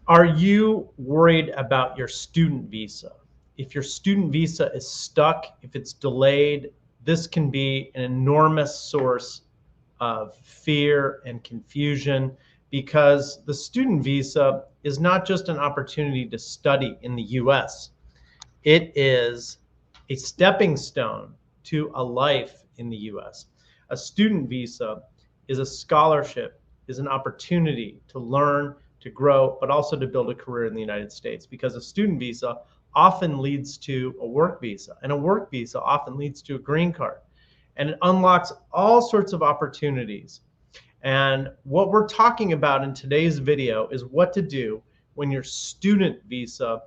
Are you worried about your student visa? If your student visa is stuck, if it's delayed, this can be an enormous source of fear and confusion because the student visa is not just an opportunity to study in the US. It is a stepping stone to a life in the US. A student visa is a scholarship, is an opportunity to learn, to grow, but also to build a career in the United States because a student visa often leads to a work visa, and a work visa often leads to a green card. And it unlocks all sorts of opportunities. And what we're talking about in today's video is what to do when your student visa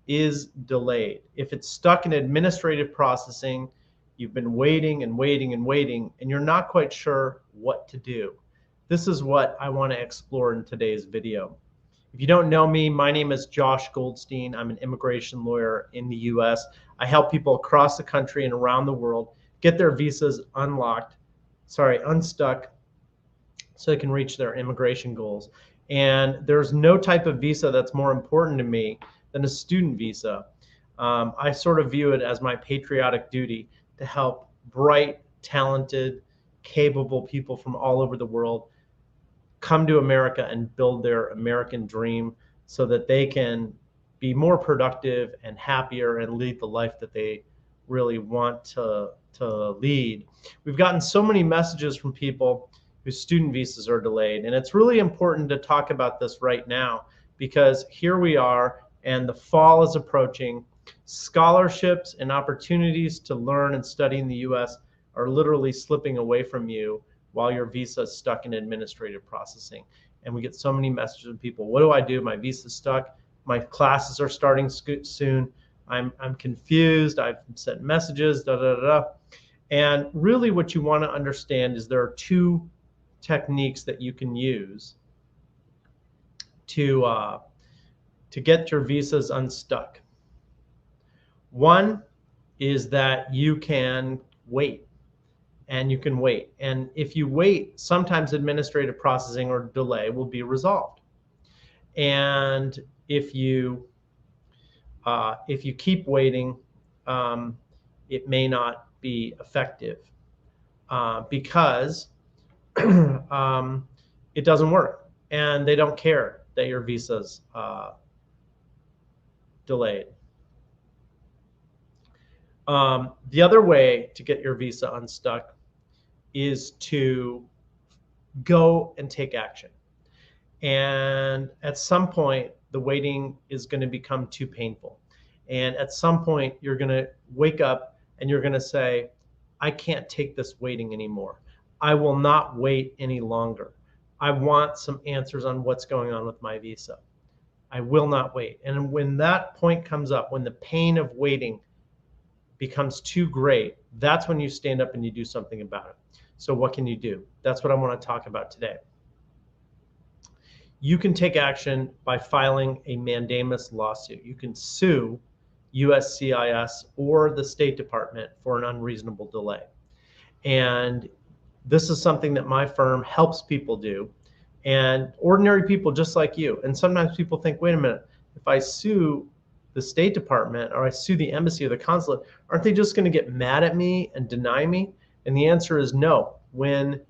is delayed. If it's stuck in administrative processing, you've been waiting and waiting and waiting, and you're not quite sure what to do. This is what I want to explore in today's video. If you don't know me, my name is Josh Goldstein. I'm an immigration lawyer in the US. I help people across the country and around the world get their visas unstuck, so they can reach their immigration goals. And there's no type of visa that's more important to me than a student visa. I sort of view it as my patriotic duty to help bright, talented, capable people from all over the world come to America and build their American dream so that they can be more productive and happier and lead the life that they really want to lead. We've gotten so many messages from people whose student visas are delayed, and it's really important to talk about this right now because here we are and the fall is approaching. Scholarships and opportunities to learn and study in the US are literally slipping away from you while your visa is stuck in administrative processing. And we get so many messages from people, what do I do? My visa's stuck. My classes are starting soon. I'm confused. I've sent messages, da, da, da, da. And really what you want to understand is there are two techniques that you can use to get your visas unstuck. One is that you can wait, and you can wait. And if you wait, sometimes administrative processing or delay will be resolved. And if you keep waiting, it may not be effective because it doesn't work, and they don't care that your visa's delayed. The other way to get your visa unstuck is to go and take action. And at some point, the waiting is going to become too painful. And at some point, you're going to wake up and you're going to say, I can't take this waiting anymore. I will not wait any longer. I want some answers on what's going on with my visa. I will not wait. And when that point comes up, when the pain of waiting becomes too great, that's when you stand up and you do something about it. So what can you do? That's what I want to talk about today. You can take action by filing a mandamus lawsuit. You can sue USCIS or the State Department for an unreasonable delay. And this is something that my firm helps people do, and ordinary people just like you. And sometimes people think, wait a minute, if I sue the State Department or I sue the embassy or the consulate, aren't they just going to get mad at me and deny me? And the answer is no. When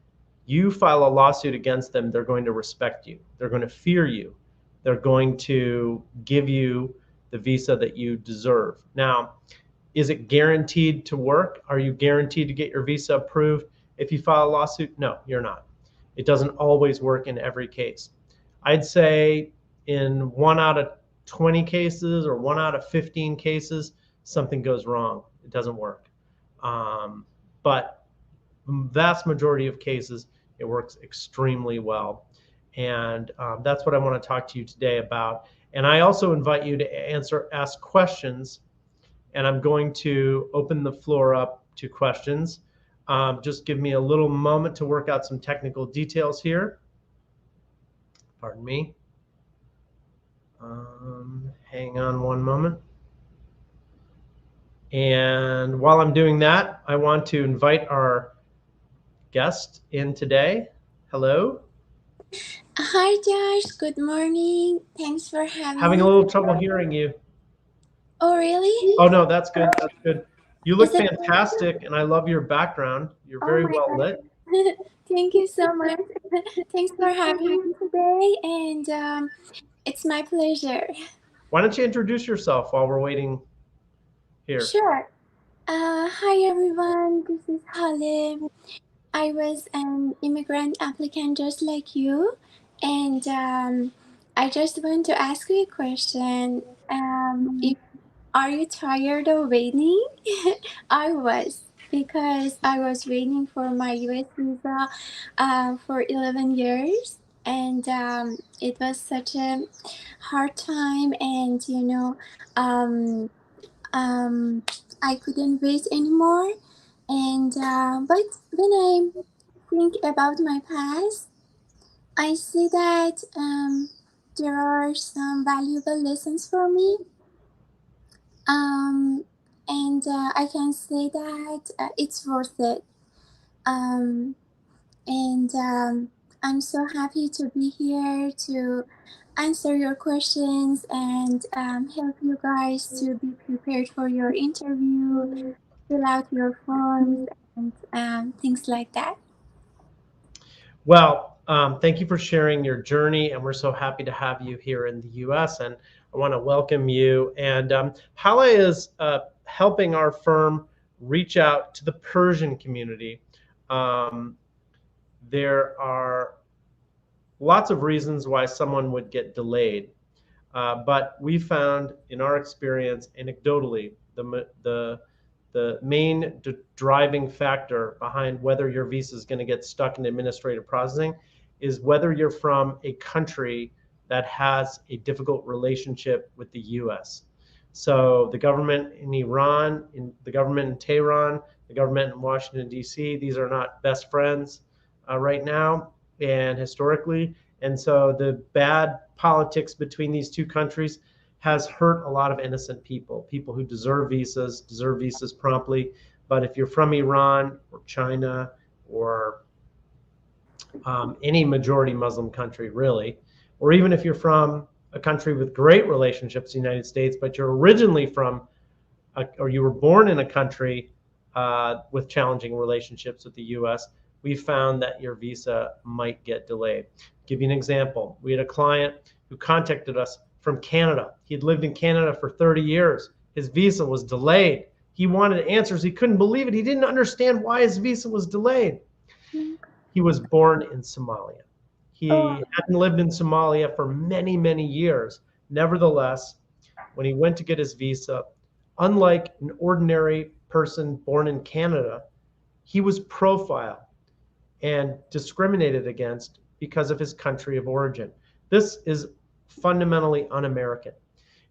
you file a lawsuit against them, they're going to respect you. They're going to fear you. They're going to give you the visa that you deserve. Now, is it guaranteed to work? Are you guaranteed to get your visa approved if you file a lawsuit? No, you're not. It doesn't always work in every case. I'd say in 1 out of 20 cases or 1 out of 15 cases, something goes wrong. It doesn't work. But the vast majority of cases, it works extremely well. And that's what I want to talk to you today about. And I also invite you to ask questions. And I'm going to open the floor up to questions. Just give me a little moment to work out some technical details here. Pardon me. Hang on one moment. And while I'm doing that, I want to invite our guest in today. Hello. Hi Josh, good morning. Thanks for having Having a me. little trouble hearing you. Oh, really? Oh no, that's good. That's good. You Is look it? fantastic, and I love your background. You're Oh very my well lit. God. Thank you so much. Thanks for having me today, and it's my pleasure. Why don't you introduce yourself while we're waiting here? Sure. Hi everyone. This is Halim. I was an immigrant applicant just like you, and I just want to ask you a question. If Are you tired of waiting? I was, because I was waiting for my US visa for 11 years, and it was such a hard time, and um, um, I couldn't wait anymore. And but when I think about my past, I see that there are some valuable lessons for me, um, and I can say that it's worth it. Um, and I'm so happy to be here to answer your questions and help you guys to be prepared for your interview, fill out your forms, and things like that. Well, thank you for sharing your journey, and we're so happy to have you here in the U.S. And I want to welcome you. And Hala is helping our firm reach out to the Persian community. Um, there are lots of reasons why someone would get delayed. But we found, in our experience, anecdotally, the main driving factor behind whether your visa is going to get stuck in administrative processing is whether you're from a country that has a difficult relationship with the U.S. So the government in Iran, the government in Tehran, the government in Washington D.C. These are not best friends right now, and historically, and so the bad politics between these two countries has hurt a lot of innocent people, people who deserve visas promptly. But if you're from Iran or China or any majority Muslim country, really, or even if you're from a country with great relationships with the United States, but you're originally from or you were born in a country with challenging relationships with the U.S., we found that your visa might get delayed. I'll give you an example. We had a client who contacted us from Canada. He had lived in Canada for 30 years. His visa was delayed. He wanted answers. He couldn't believe it. He didn't understand why his visa was delayed. He was born in Somalia. Oh, He hadn't lived in Somalia for many, many years. Nevertheless, when he went to get his visa, unlike an ordinary person born in Canada, he was profiled and discriminated against because of his country of origin. This is fundamentally un American.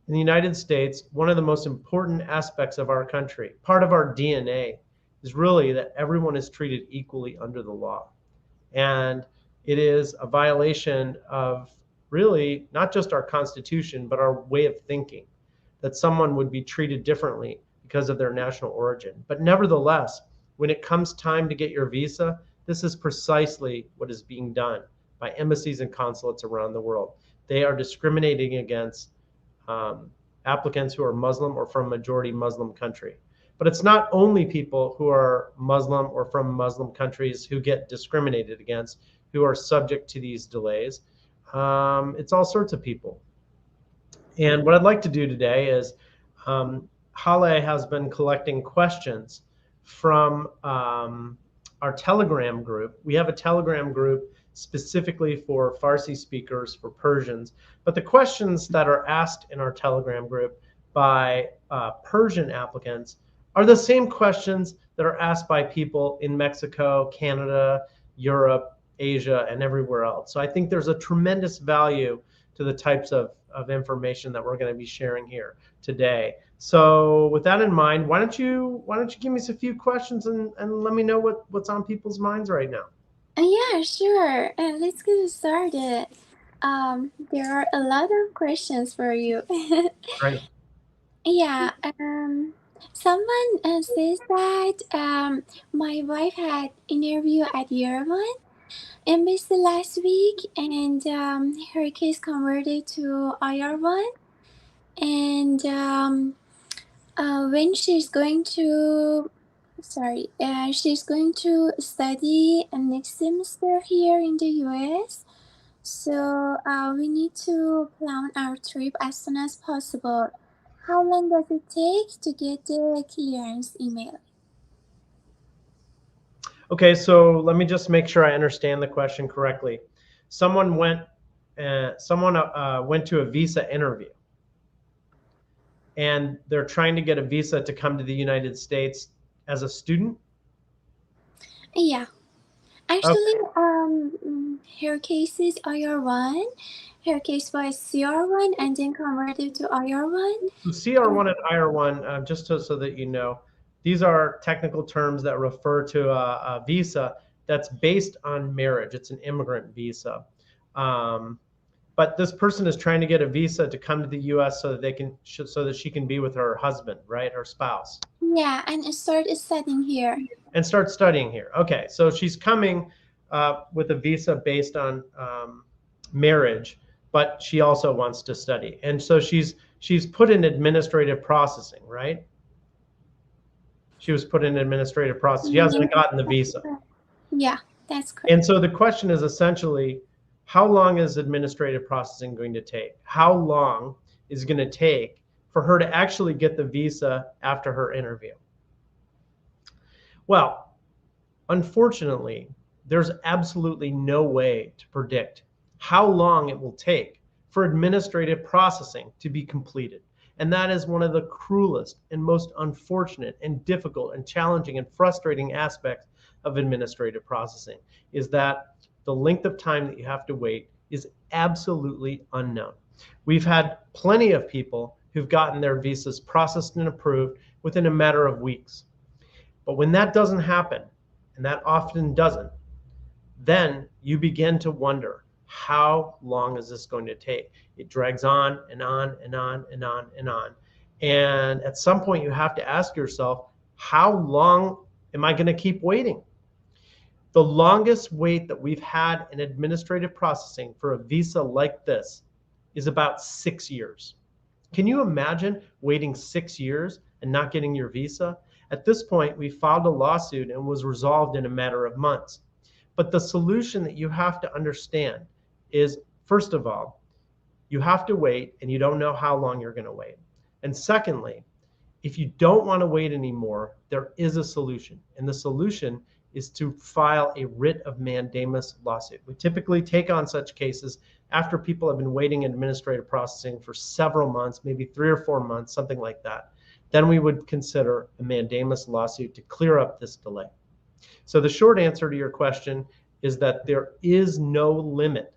In the United States, one of the most important aspects of our country, part of our DNA, is really that everyone is treated equally under the law. And it is a violation of really not just our Constitution, but our way of thinking, that someone would be treated differently because of their national origin. But nevertheless, when it comes time to get your visa, this is precisely what is being done by embassies and consulates around the world. They are discriminating against um, applicants who are Muslim or from majority Muslim country. But it's not only people who are Muslim or from Muslim countries who get discriminated against, who are subject to these delays. It's all sorts of people. And what I'd like to do today is Hale has been collecting questions from our Telegram group. We have a Telegram group specifically for Farsi speakers, for Persians. But the questions that are asked in our Telegram group by Persian applicants are the same questions that are asked by people in Mexico, Canada, Europe, Asia, and everywhere else. So I think there's a tremendous value to the types of information that we're going to be sharing here today. So with that in mind, why don't you give me a few questions and let me know what's on people's minds right now. yeah, sure. Let's get started. There are a lot of questions for you. Great. Yeah, someone says that my wife had interview at Yerevan. embassy last week, and her case converted to IR1. And when she's going to, she's going to study next semester here in the US. So we need to plan our trip as soon as possible. How long does it take to get the clearance email? Okay, so let me just make sure I understand the question correctly. Someone went to a visa interview, and they're trying to get a visa to come to the United States as a student? Yeah. Actually, her case is IR1. Her case was CR1 and then converted to IR1. So CR1 and IR1, just so that you know, these are technical terms that refer to a visa that's based on marriage. It's an immigrant visa. But this person is trying to get a visa to come to the U.S. so that she can be with her husband, right, her spouse. Yeah, and start studying here. And start studying here. Okay, so she's coming with a visa based on marriage, but she also wants to study, and so she's put in administrative processing, right? She was put in administrative process. She hasn't gotten the visa. Yeah, that's correct. And so the question is essentially, how long is administrative processing going to take? How long is it going to take for her to actually get the visa after her interview? Well, unfortunately, there's absolutely no way to predict how long it will take for administrative processing to be completed. And that is one of the cruelest and most unfortunate and difficult and challenging and frustrating aspects of administrative processing, is that the length of time that you have to wait is absolutely unknown. We've had plenty of people who've gotten their visas processed and approved within a matter of weeks. But when that doesn't happen, and that often doesn't, then you begin to wonder, how long is this going to take? It drags on and on and on and on and on. And at some point you have to ask yourself, how long am I going to keep waiting? The longest wait that we've had in administrative processing for a visa like this is about 6 years. Can you imagine waiting 6 years and not getting your visa? At this point, we filed a lawsuit and was resolved in a matter of months. But the solution that you have to understand is, first of all, you have to wait and you don't know how long you're going to wait. And secondly, if you don't want to wait anymore, there is a solution. And the solution is to file a writ of mandamus lawsuit. We typically take on such cases after people have been waiting in administrative processing for several months, maybe 3 or 4 months, something like that. Then we would consider a mandamus lawsuit to clear up this delay. So the short answer to your question is that there is no limit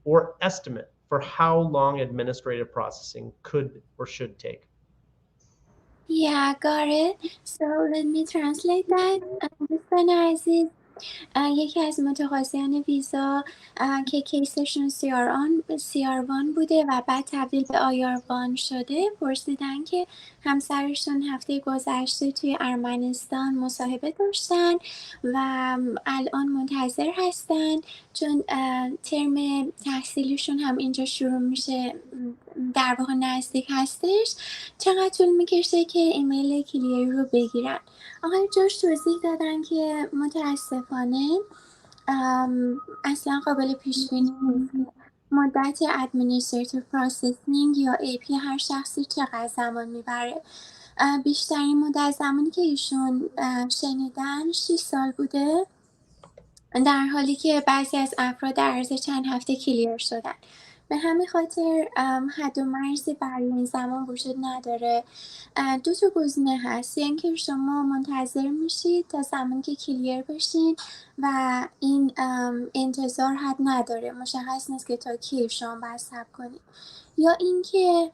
or estimate for how long administrative processing could or should take. Yeah, got it. So let me translate that. دوستان عزیز، یکی از متقاضیان ویزا که کیسشون CR1 بوده و بعد تبدیل به IR1 شده، پرسیدن که همسرشون هفته گذشته توی ارمنستان مصاحبه داشتن و الان منتظر هستن چون ترم تحصیلیشون هم اینجا شروع میشه، در واقع نزدیک هستش. چقدر طول میکشه که ایمیل کلیری رو بگیرن؟ آقای جاش توضیح دادن که متاسفانه اصلا قابل پیش بینی نیست مدت ادمنستریتیو پروسسینگ یا AP هر شخصی چقدر زمان میبره. بیشترین مدت زمانی که ایشون شنیدن 6 سال بوده، در حالی که بعضی از افراد در عرض چند هفته کلیر شدن. به همین خاطر حد و مرزی برای این زمان وجود نداره. 2 تا گزینه هست، یعنی که شما منتظر میشید تا زمانی که کلیر بشین و این انتظار حد نداره، مشخص نیست که تا کی شما باید صبر کنید، یا اینکه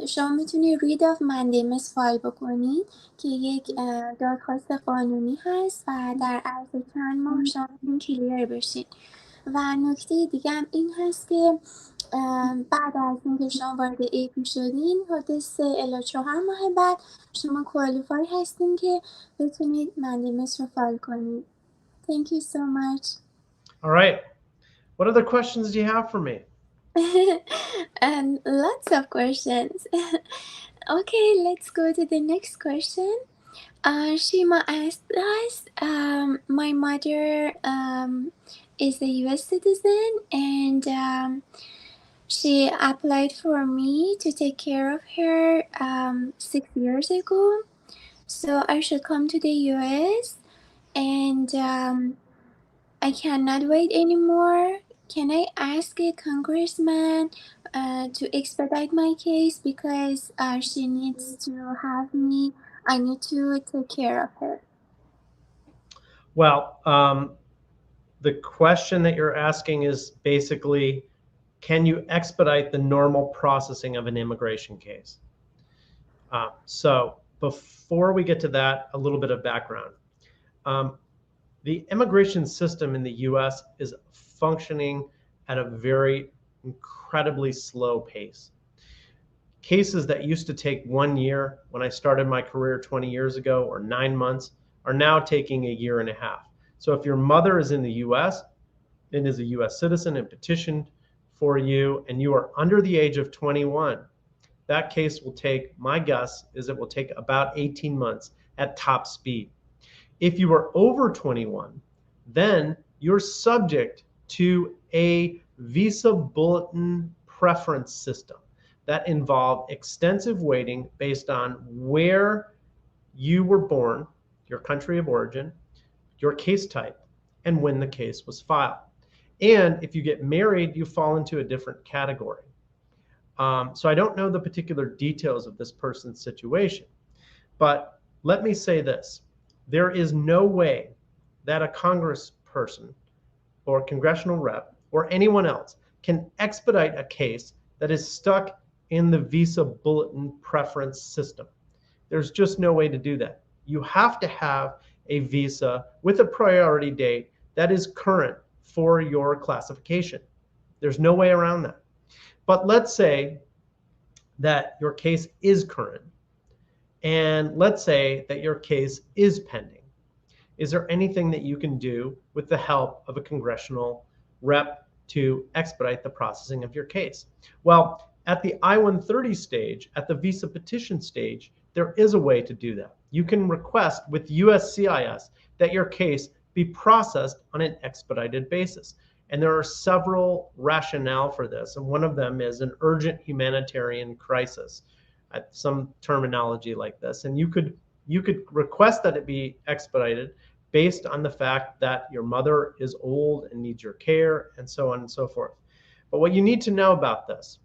شما میتونید read of mandamus فایل بکنید که یک دادخواست قانونی هست و در عرض چند ماه شما میتونید کلیر بشید. و نکته دیگه هم این هست که بعد از اینکه شما وارد AP شدین، حدود 3 الی 4 ماه بعد شما کوالیفای هستین که بتونید مندیمس رو فایل کنید. Thank you so much. All right. What other questions do you have for me? And lots of questions. Okay, let's go to the next question. Shima asked us, my mother is a US citizen, and she applied for me to take care of her 6 years ago. So I should come to the US, and I cannot wait anymore. Can I ask a congressman to expedite my case because she needs to have me? I need to take care of her. Well, the question that you're asking is basically, can you expedite the normal processing of an immigration case? So before we get to that, a little bit of background. The immigration system in the US is functioning at a very incredibly slow pace. Cases that used to take 1 year when I started my career 20 years ago, or 9 months, are now taking a year and a half. So if your mother is in the US and is a US citizen and petitioned for you, and you are under the age of 21, that case will take, my guess is it will take about 18 months at top speed. If you are over 21, then you're subject to a visa bulletin preference system that involve extensive waiting based on where you were born, your country of origin, your case type, and when the case was filed. And if you get married, you fall into a different category. So I don't know the particular details of this person's situation, but let me say this. There is no way that a congressperson or congressional rep or anyone else can expedite a case that is stuck in the visa bulletin preference system. There's just no way to do that. You have to have a visa with a priority date that is current for your classification. There's no way around that. But let's say that your case is current, and let's say that your case is pending. Is there anything that you can do with the help of a congressional rep to expedite the processing of your case? Well, at the I-130 stage, at the visa petition stage, there is a way to do that. You can request with USCIS that your case be processed on an expedited basis. And there are several rationale for this. And one of them is an urgent humanitarian crisis, some terminology like this. And you could request that it be expedited based on the fact that your mother is old and needs your care, and so on and so forth. But what you need to know about this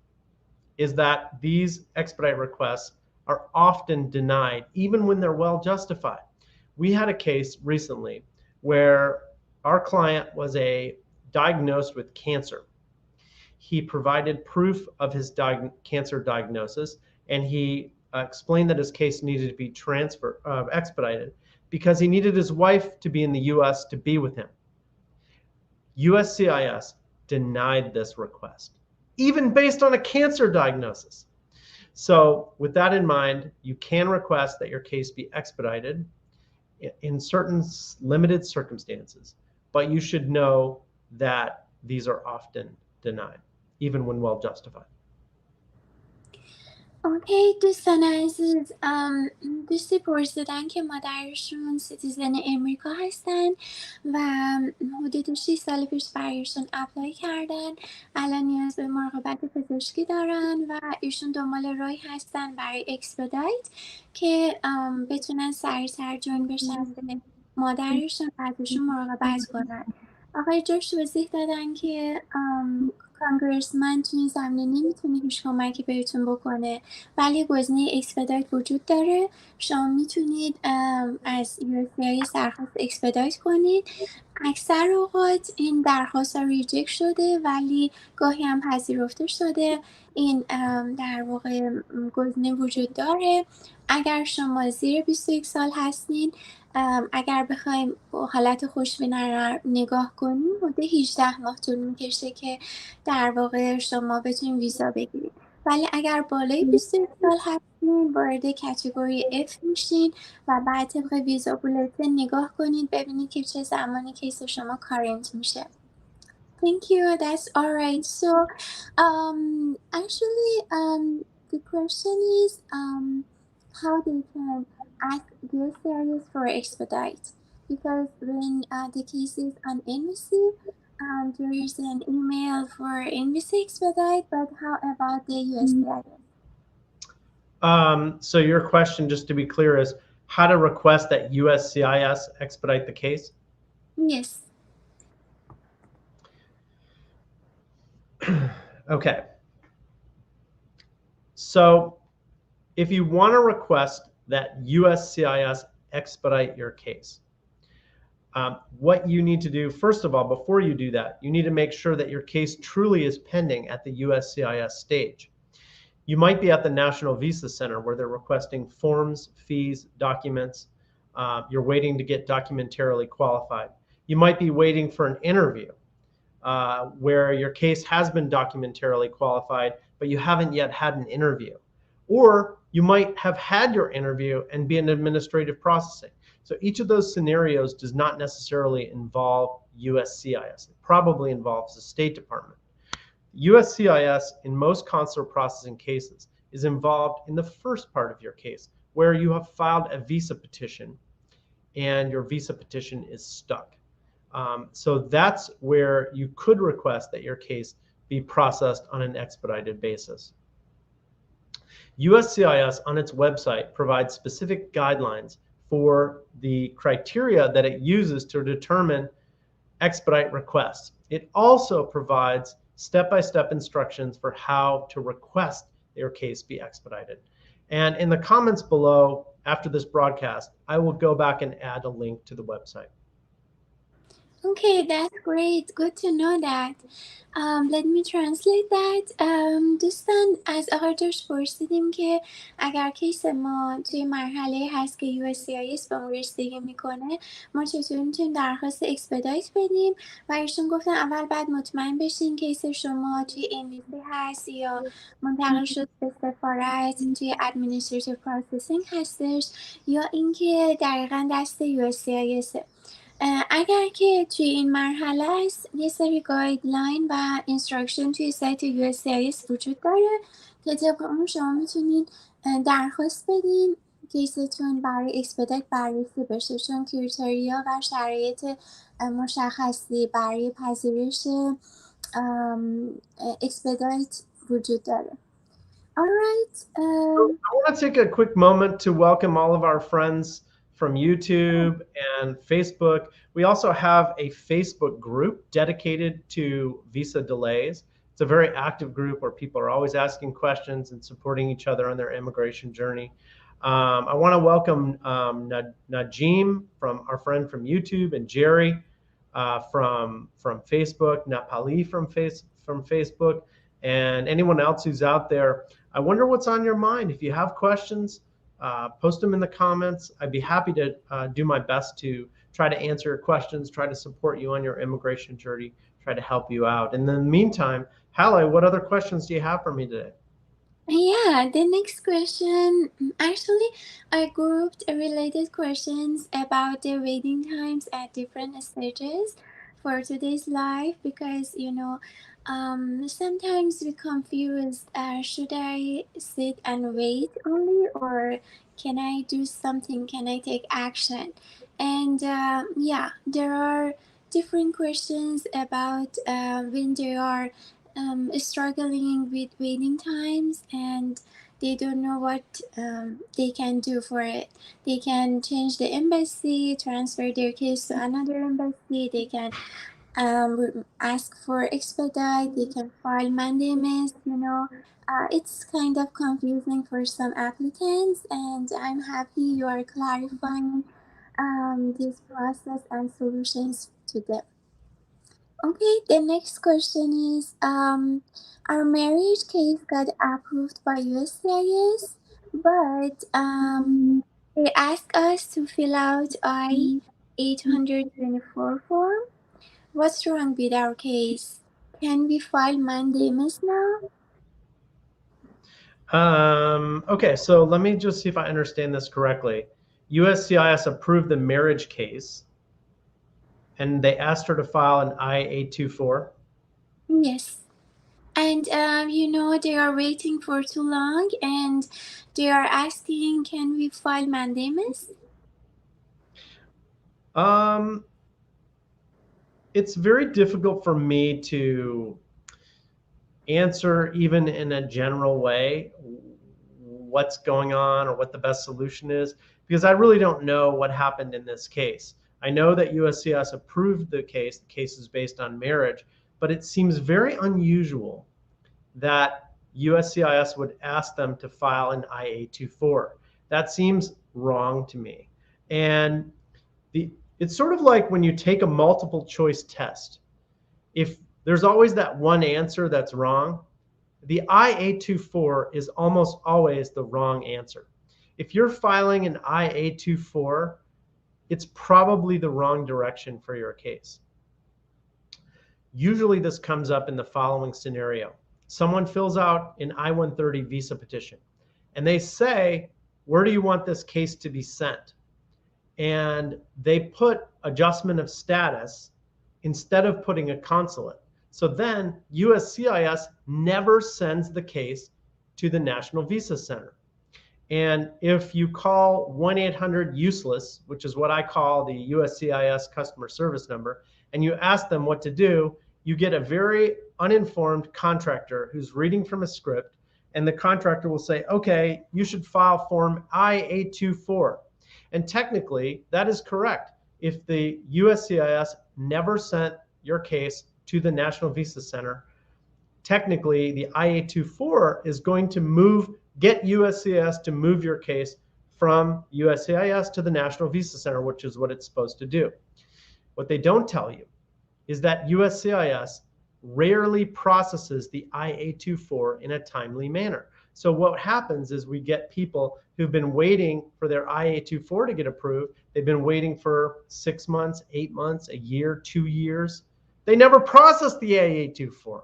is that these expedite requests are often denied, even when they're well justified. We had a case recently where our client was diagnosed with cancer. He provided proof of his cancer diagnosis, and he explained that his case needed to be expedited because he needed his wife to be in the US to be with him. USCIS denied this request, even based on a cancer diagnosis. So with that in mind, you can request that your case be expedited in certain limited circumstances, but you should know that these are often denied, even when well justified. اوکی دوستان عزیز، دوستی پرسیدن که مادرشون سیتیزن امریکا هستن و حدود 6 سال پیش برایشون اپلای کردن. الان نیاز به مراقبت پزشکی دارن و ایشون دنبال راهی هستن برای اکسپدایت که بتونن سریعتر جوین بشن به مادرشون و ازشون مراقبت کنن. آقای جوش توضیح دادن که کانگرسمن توی این زمینه نمیتونه هیچ کمکی بهتون بکنه، ولی گزینه اکسپدایت وجود داره. شما میتونید از USCIS درخواست اکسپدایت کنید. اکثر اوقات این درخواست ها ریجکت شده، ولی گاهی هم پذیرفته شده. این در واقع گزینه وجود داره. اگر شما زیر 21 سال هستین، اگر بخوایم حالت خوشبینانه رو نگاه کنیم، حدود 18 ماه طول میکشه که در واقع شما بتونید ویزا بگیرید. ولی اگر بالای 21 سال هستین، وارد کاتگوری F میشین و بعد طبق ویزا بولتن نگاه کنید ببینید که چه زمانی کیس شما کارنت میشه. Thank you. That's all right. So, actually, the question is, how they can ask their service for expedite, because when the case is on NVC, there is an email for NVC expedite, but how about the USCIS? So your question, just to be clear, is how to request that USCIS expedite the case? Yes. Okay. So if you want to request that USCIS expedite your case, what you need to do, first of all, before you do that, you need to make sure that your case truly is pending at the USCIS stage. You might be at the National Visa Center where they're requesting forms, fees, documents. You're waiting to get documentarily qualified. You might be waiting for an interview where your case has been documentarily qualified, but you haven't yet had an interview. Or you might have had your interview and be in administrative processing. So each of those scenarios does not necessarily involve USCIS. It probably involves the State Department. USCIS, in most consular processing cases, is involved in the first part of your case, where you have filed a visa petition and your visa petition is stuck. So that's where you could request that your case be processed on an expedited basis. USCIS on its website provides specific guidelines for the criteria that it uses to determine expedite requests. It also provides step-by-step instructions for how to request your case be expedited. And in the comments below after this broadcast, I will go back and add a link to the website. Okay, that's great. Good to know that. Let me translate that. دوستان از آقای جوش پرسیدیم که اگر کیس ما توی مرحله هست که USCIS به اون رسیدگی میکنه ما چطور میتونیم درخواست اکسپدایت بدیم و ایشون گفتن اول بعد مطمئن بشین کیس شما توی NVC هست یا منتقل شد به سفارت توی administrative processing هستش یا اینکه دقیقا دست USCIS. اگر که توی این مرحله است یه سری گایدلاین و اینستراکشن توی سایت USCIS وجود داره که طبق اون شما میتونین درخواست بدین کیستون برای اکسپدایت بررسی بشه، چون کریتریا و شرایط مشخصی برای پذیرش اکسپدایت وجود داره. All right. I want to take a quick moment to welcome all of our friends from YouTube and Facebook. We also have a Facebook group dedicated to visa delays. It's a very active group where people are always asking questions and supporting each other on their immigration journey. I want to welcome Najim, from our friend from YouTube, and Jerry from Facebook, Napali from Facebook, and anyone else who's out there. I wonder what's on your mind. If you have questions, post them in the comments. I'd be happy to do my best to try to answer your questions, try to support you on your immigration journey, try to help you out. And in the meantime, Halle, what other questions do you have for me today? Yeah, the next question, actually, I grouped related questions about the waiting times at different stages for today's live because, sometimes we confuse, should I sit and wait only or can I do something, can I take action? And yeah, there are different questions about when they are struggling with waiting times and they don't know what they can do for it. They can change the embassy, transfer their case to another embassy, they can ask for expedite, they can file Mandamus, it's kind of confusing for some applicants, and I'm happy you are clarifying this process and solutions to them. Okay, the next question is, our marriage case got approved by USCIS, but they asked us to fill out I-824 form. What's wrong with our case? Can we file Mandamus now? Okay, so let me just see if I understand this correctly. USCIS approved the marriage case, and they asked her to file an I-824. Yes. And they are waiting for too long, and they are asking, can we file mandamus? It's very difficult for me to answer, even in a general way, what's going on or what the best solution is, because I really don't know what happened in this case. I know that USCIS approved the case. The case is based on marriage, but it seems very unusual that USCIS would ask them to file an IA-24. That seems wrong to me. And it's sort of like when you take a multiple choice test. If there's always that one answer that's wrong, the IA-24 is almost always the wrong answer. If you're filing an IA-24, it's probably the wrong direction for your case. Usually this comes up in the following scenario. Someone fills out an I-130 visa petition and they say, where do you want this case to be sent? And they put adjustment of status instead of putting a consulate. So then USCIS never sends the case to the National Visa Center. And if you call 1-800-USELESS, which is what I call the USCIS customer service number, and you ask them what to do, you get a very uninformed contractor who's reading from a script, and the contractor will say, okay, you should file form IA-24. And technically, that is correct. If the USCIS never sent your case to the National Visa Center, technically the IA-24 is going to get USCIS to move your case from USCIS to the National Visa Center, which is what it's supposed to do. What they don't tell you is that USCIS rarely processes the IA-24 in a timely manner. So what happens is we get people who've been waiting for their IA-24 to get approved. They've been waiting for 6 months, 8 months, a year, 2 years. They never process the IA-24.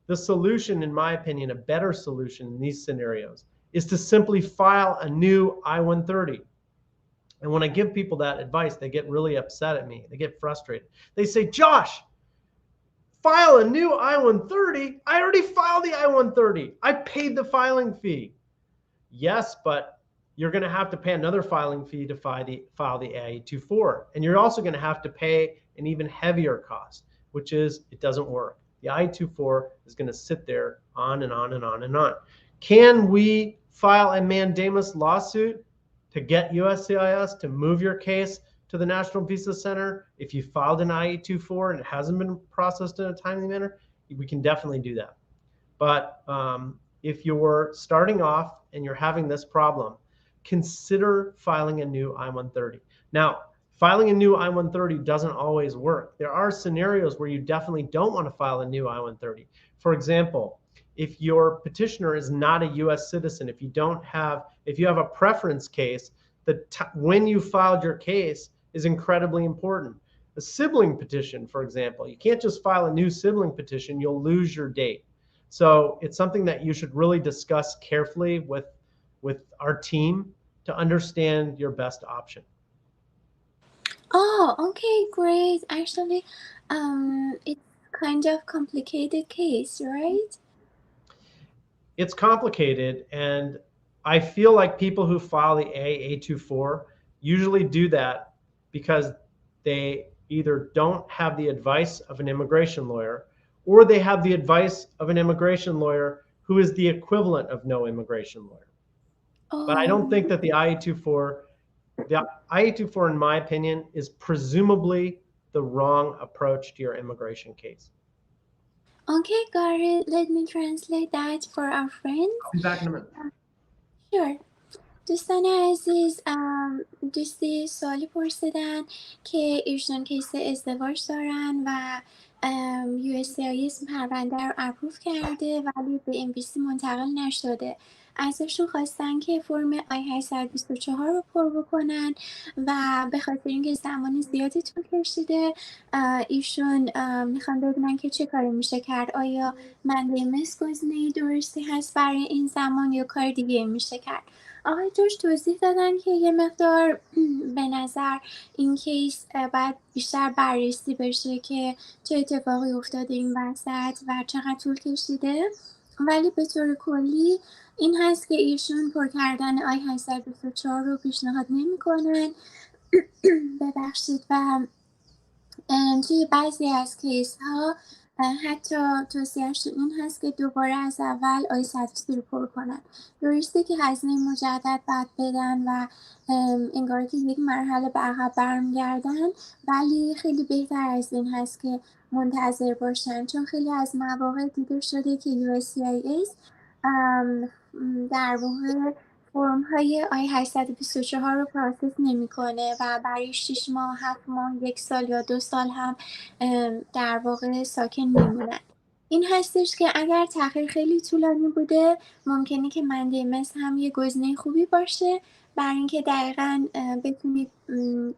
The solution, in my opinion, a better solution in these scenarios, is to simply file a new I-130. And when I give people that advice, they get really upset at me. They get frustrated. They say, Josh, file a new I-130. I already filed the I-130. I paid the filing fee. Yes, but you're going to have to pay another filing fee to file the IA-24. And you're also going to have to pay an even heavier cost, which is it doesn't work. The IA-24 is going to sit there on and on and on and on. Can we file a mandamus lawsuit to get USCIS to move your case to the National Visa Center if you filed an IA-24 and it hasn't been processed in a timely manner? We can definitely do that. But if you're starting off and you're having this problem, consider filing a new I-130. Now, filing a new I-130 doesn't always work. There are scenarios where you definitely don't want to file a new I-130. For example, if your petitioner is not a US citizen, if you have a preference case, when you filed your case is incredibly important. A sibling petition, for example, you can't just file a new sibling petition, you'll lose your date. So it's something that you should really discuss carefully with our team to understand your best option. Oh, okay, great. Actually, it's kind of complicated case, right? It's complicated, and I feel like people who file the AA-24 usually do that because they either don't have the advice of an immigration lawyer, or they have the advice of an immigration lawyer who is the equivalent of no immigration lawyer. But I don't think that the IA-24, in my opinion, is presumably the wrong approach to your immigration case. Okay, got it. Let me translate that for our friends. I'll be back in a minute. Sure. دوستان عزیز، دوستی سوالی پرسیدن که ایشون کیس ازدواج دارن و USCIS پرونده رو اپروف کرده ولی به MVC منتقل نشده. ازشون خواستن که فرم I-824 رو پر بکنن و به خاطر اینکه زمان زیادی طول کشیده ایشون میخوان بدونن که چه کاری میشه کرد. آیا منdamus گزینه درستی هست برای این زمان یا کار دیگه میشه کرد؟ آقای جورج توضیح دادن که یه مقدار به نظر این کیس باید بیشتر بررسی بشه که چه اتفاقی افتاده این وسط و چقدر طول کشیده، ولی به طور کلی این هست که ایشون پر کردن I-824 رو پیشنهاد نمی کنن. ببخشید. و توی بعضی از کیس ها حتی توصیهشون این هست که دوباره از اول I-130 رو پر کنن. درسته که هزینه مجدد باید بدن و انگار که یک مرحله به عقب برمیگردن، ولی خیلی بهتر از این هست که منتظر باشن، چون خیلی از مواقع دیده شده که USCIS در واقع فرم های I-824 رو پروسس نمیکنه و برای 6 ماه، 7 ماه، 1 سال یا 2 سال هم در واقع ساکن میمونن. این هستش که اگر تأخیر خیلی طولانی بوده ممکنه که مندیمس هم یه گزینه خوبی باشه برای اینکه دقیقاً بتونید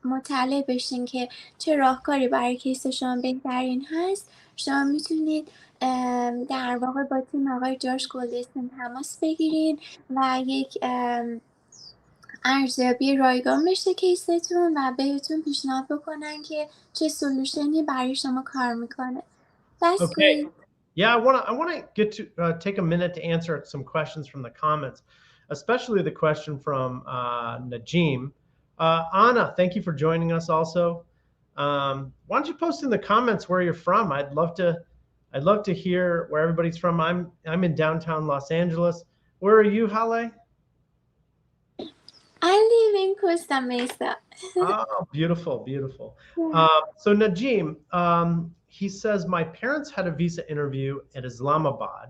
مطلع بشین که چه راهکاری برای کیس شما بهترین هست. شما میتونید در واقع با تیم آقای جورج گلدستین تماس بگیرین و یک ارزیابی رایگان بشه کیستون و بهتون پیشنهاد بکنن که چه سولوشنی برای شما کار میکنه. That's Okay. great. Yeah, I want to get to take a minute to answer some questions from the comments, especially the question from Najim. Anna, thank you for joining us also. Why don't you post in the comments where you're from? I'd love to hear where everybody's from. I'm in downtown Los Angeles. Where are you, Hale? I live in Costa Mesa. Oh, beautiful, beautiful. So Najim, he says, my parents had a visa interview at Islamabad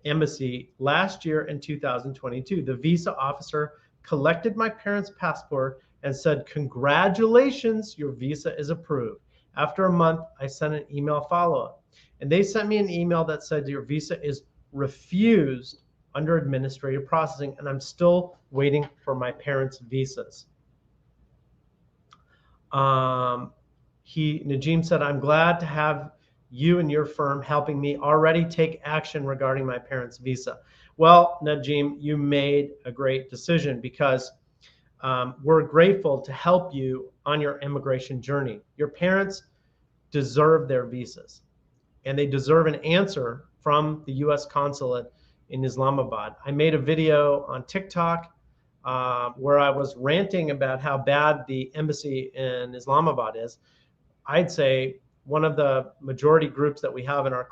embassy last year in 2022. The visa officer collected my parents' passport and said, congratulations, your visa is approved. After a month, I sent an email follow-up, and they sent me an email that said your visa is refused under administrative processing, and I'm still waiting for my parents' visas. Najim said, I'm glad to have you and your firm helping me already take action regarding my parents' visa. Well, Najim, you made a great decision because we're grateful to help you on your immigration journey. Your parents deserve their visas, and they deserve an answer from the U.S. consulate in Islamabad. I made a video on TikTok where I was ranting about how bad the embassy in Islamabad is. I'd say one of the majority groups that we have in our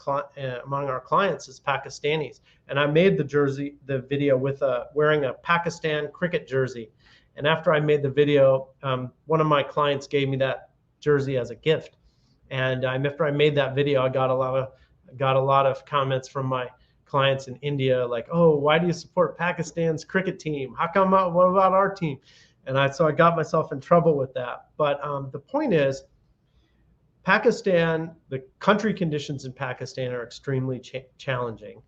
among our clients is Pakistanis, and I made the video with wearing a Pakistan cricket jersey. And after I made the video, one of my clients gave me that jersey as a gift. And after I made that video, I got a lot of comments from my clients in India, like, "Oh, why do you support Pakistan's cricket team? How come? What about our team?" And so I got myself in trouble with that. But the point is, Pakistan, the country conditions in Pakistan are extremely challenging.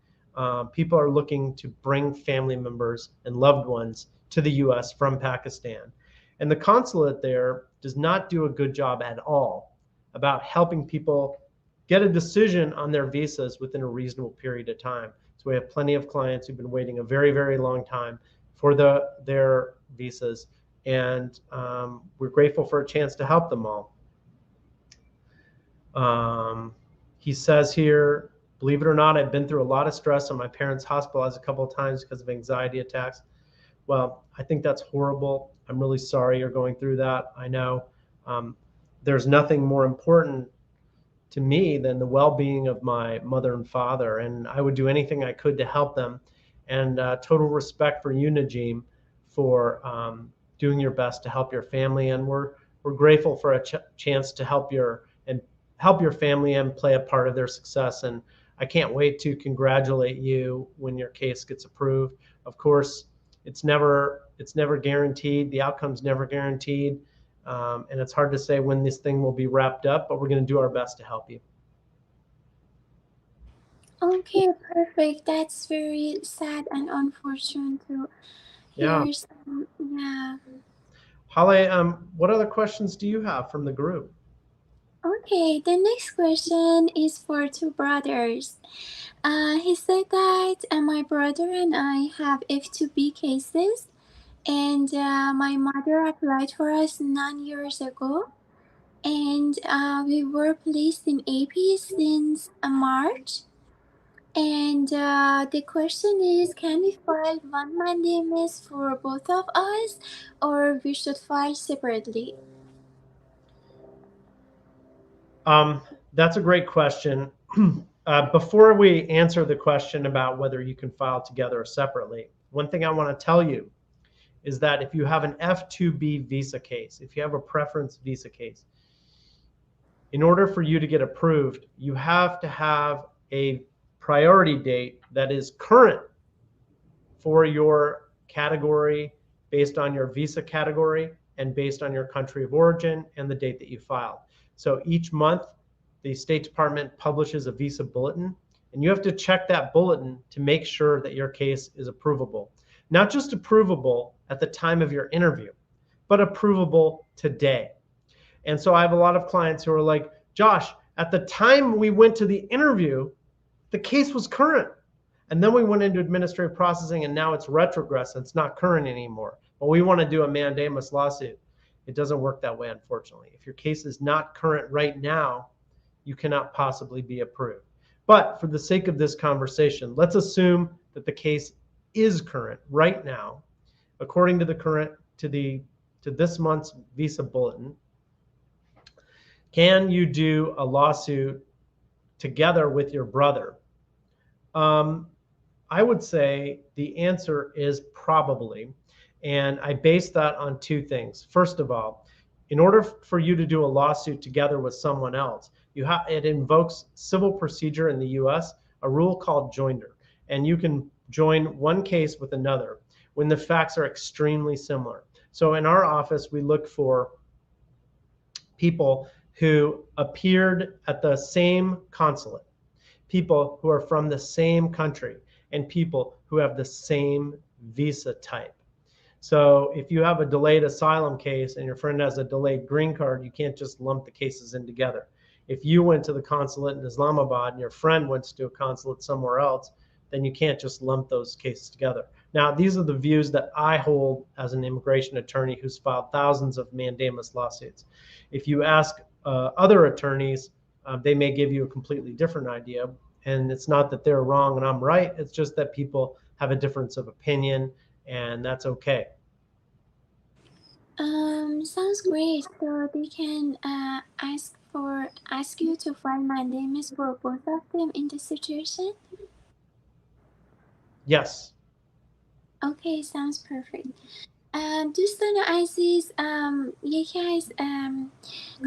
People are looking to bring family members and loved ones to the U.S. from Pakistan. And the consulate there does not do a good job at all about helping people get a decision on their visas within a reasonable period of time. So we have plenty of clients who've been waiting a very, very long time for their visas. And we're grateful for a chance to help them all. He says here, believe it or not, I've been through a lot of stress, and my parents hospitalized a couple of times because of anxiety attacks. Well, I think that's horrible. I'm really sorry you're going through that. I know there's nothing more important to me than the well-being of my mother and father, and I would do anything I could to help them. And total respect for you, Najim, for doing your best to help your family. And we're grateful for a chance to help your family and play a part of their success. And I can't wait to congratulate you when your case gets approved. Of course, it's never guaranteed. The outcome's never guaranteed. And it's hard to say when this thing will be wrapped up, but we're going to do our best to help you. Okay, perfect. That's very sad and unfortunate to hear. Yeah. Hale, what other questions do you have from the group? Okay, the next question is for two brothers. He said that my brother and I have F2B cases. and my mother applied for us 9 years ago, and we were placed in AP since March. And the question is, can we file one mandamus for both of us, or we should file separately? That's a great question. Before we answer the question about whether you can file together or separately, one thing I want to tell you is that if you have an F2B visa case, if you have a preference visa case, in order for you to get approved, you have to have a priority date that is current for your category based on your visa category and based on your country of origin and the date that you filed. So each month, the State Department publishes a visa bulletin, and you have to check that bulletin to make sure that your case is approvable. Not just approvable at the time of your interview, but approvable today. And so I have a lot of clients who are like, Josh, at the time we went to the interview, the case was current. And then we went into administrative processing, and now it's retrogressive. It's not current anymore. But we want to do a mandamus lawsuit. It doesn't work that way, unfortunately. If your case is not current right now, you cannot possibly be approved. But for the sake of this conversation, let's assume that the case is current right now, according to the current to this month's visa bulletin. Can you do a lawsuit together with your brother? I would say the answer is probably, and I base that on two things. First of all, in order for you to do a lawsuit together with someone else, it invokes civil procedure in the US, a rule called joinder, and you can join one case with another when the facts are extremely similar. So in our office, we look for people who appeared at the same consulate, people who are from the same country, and people who have the same visa type. So if you have a delayed asylum case and your friend has a delayed green card, you can't just lump the cases in together. If you went to the consulate in Islamabad and your friend went to a consulate somewhere else, then you can't just lump those cases together. Now, these are the views that I hold as an immigration attorney who's filed thousands of mandamus lawsuits. If you ask other attorneys, they may give you a completely different idea. And it's not that they're wrong and I'm right. It's just that people have a difference of opinion, and that's okay. Sounds great. So they can ask you to file mandamus for both of them in this situation? Yes. Okay, sounds perfect. دوستان عزیز، یکی از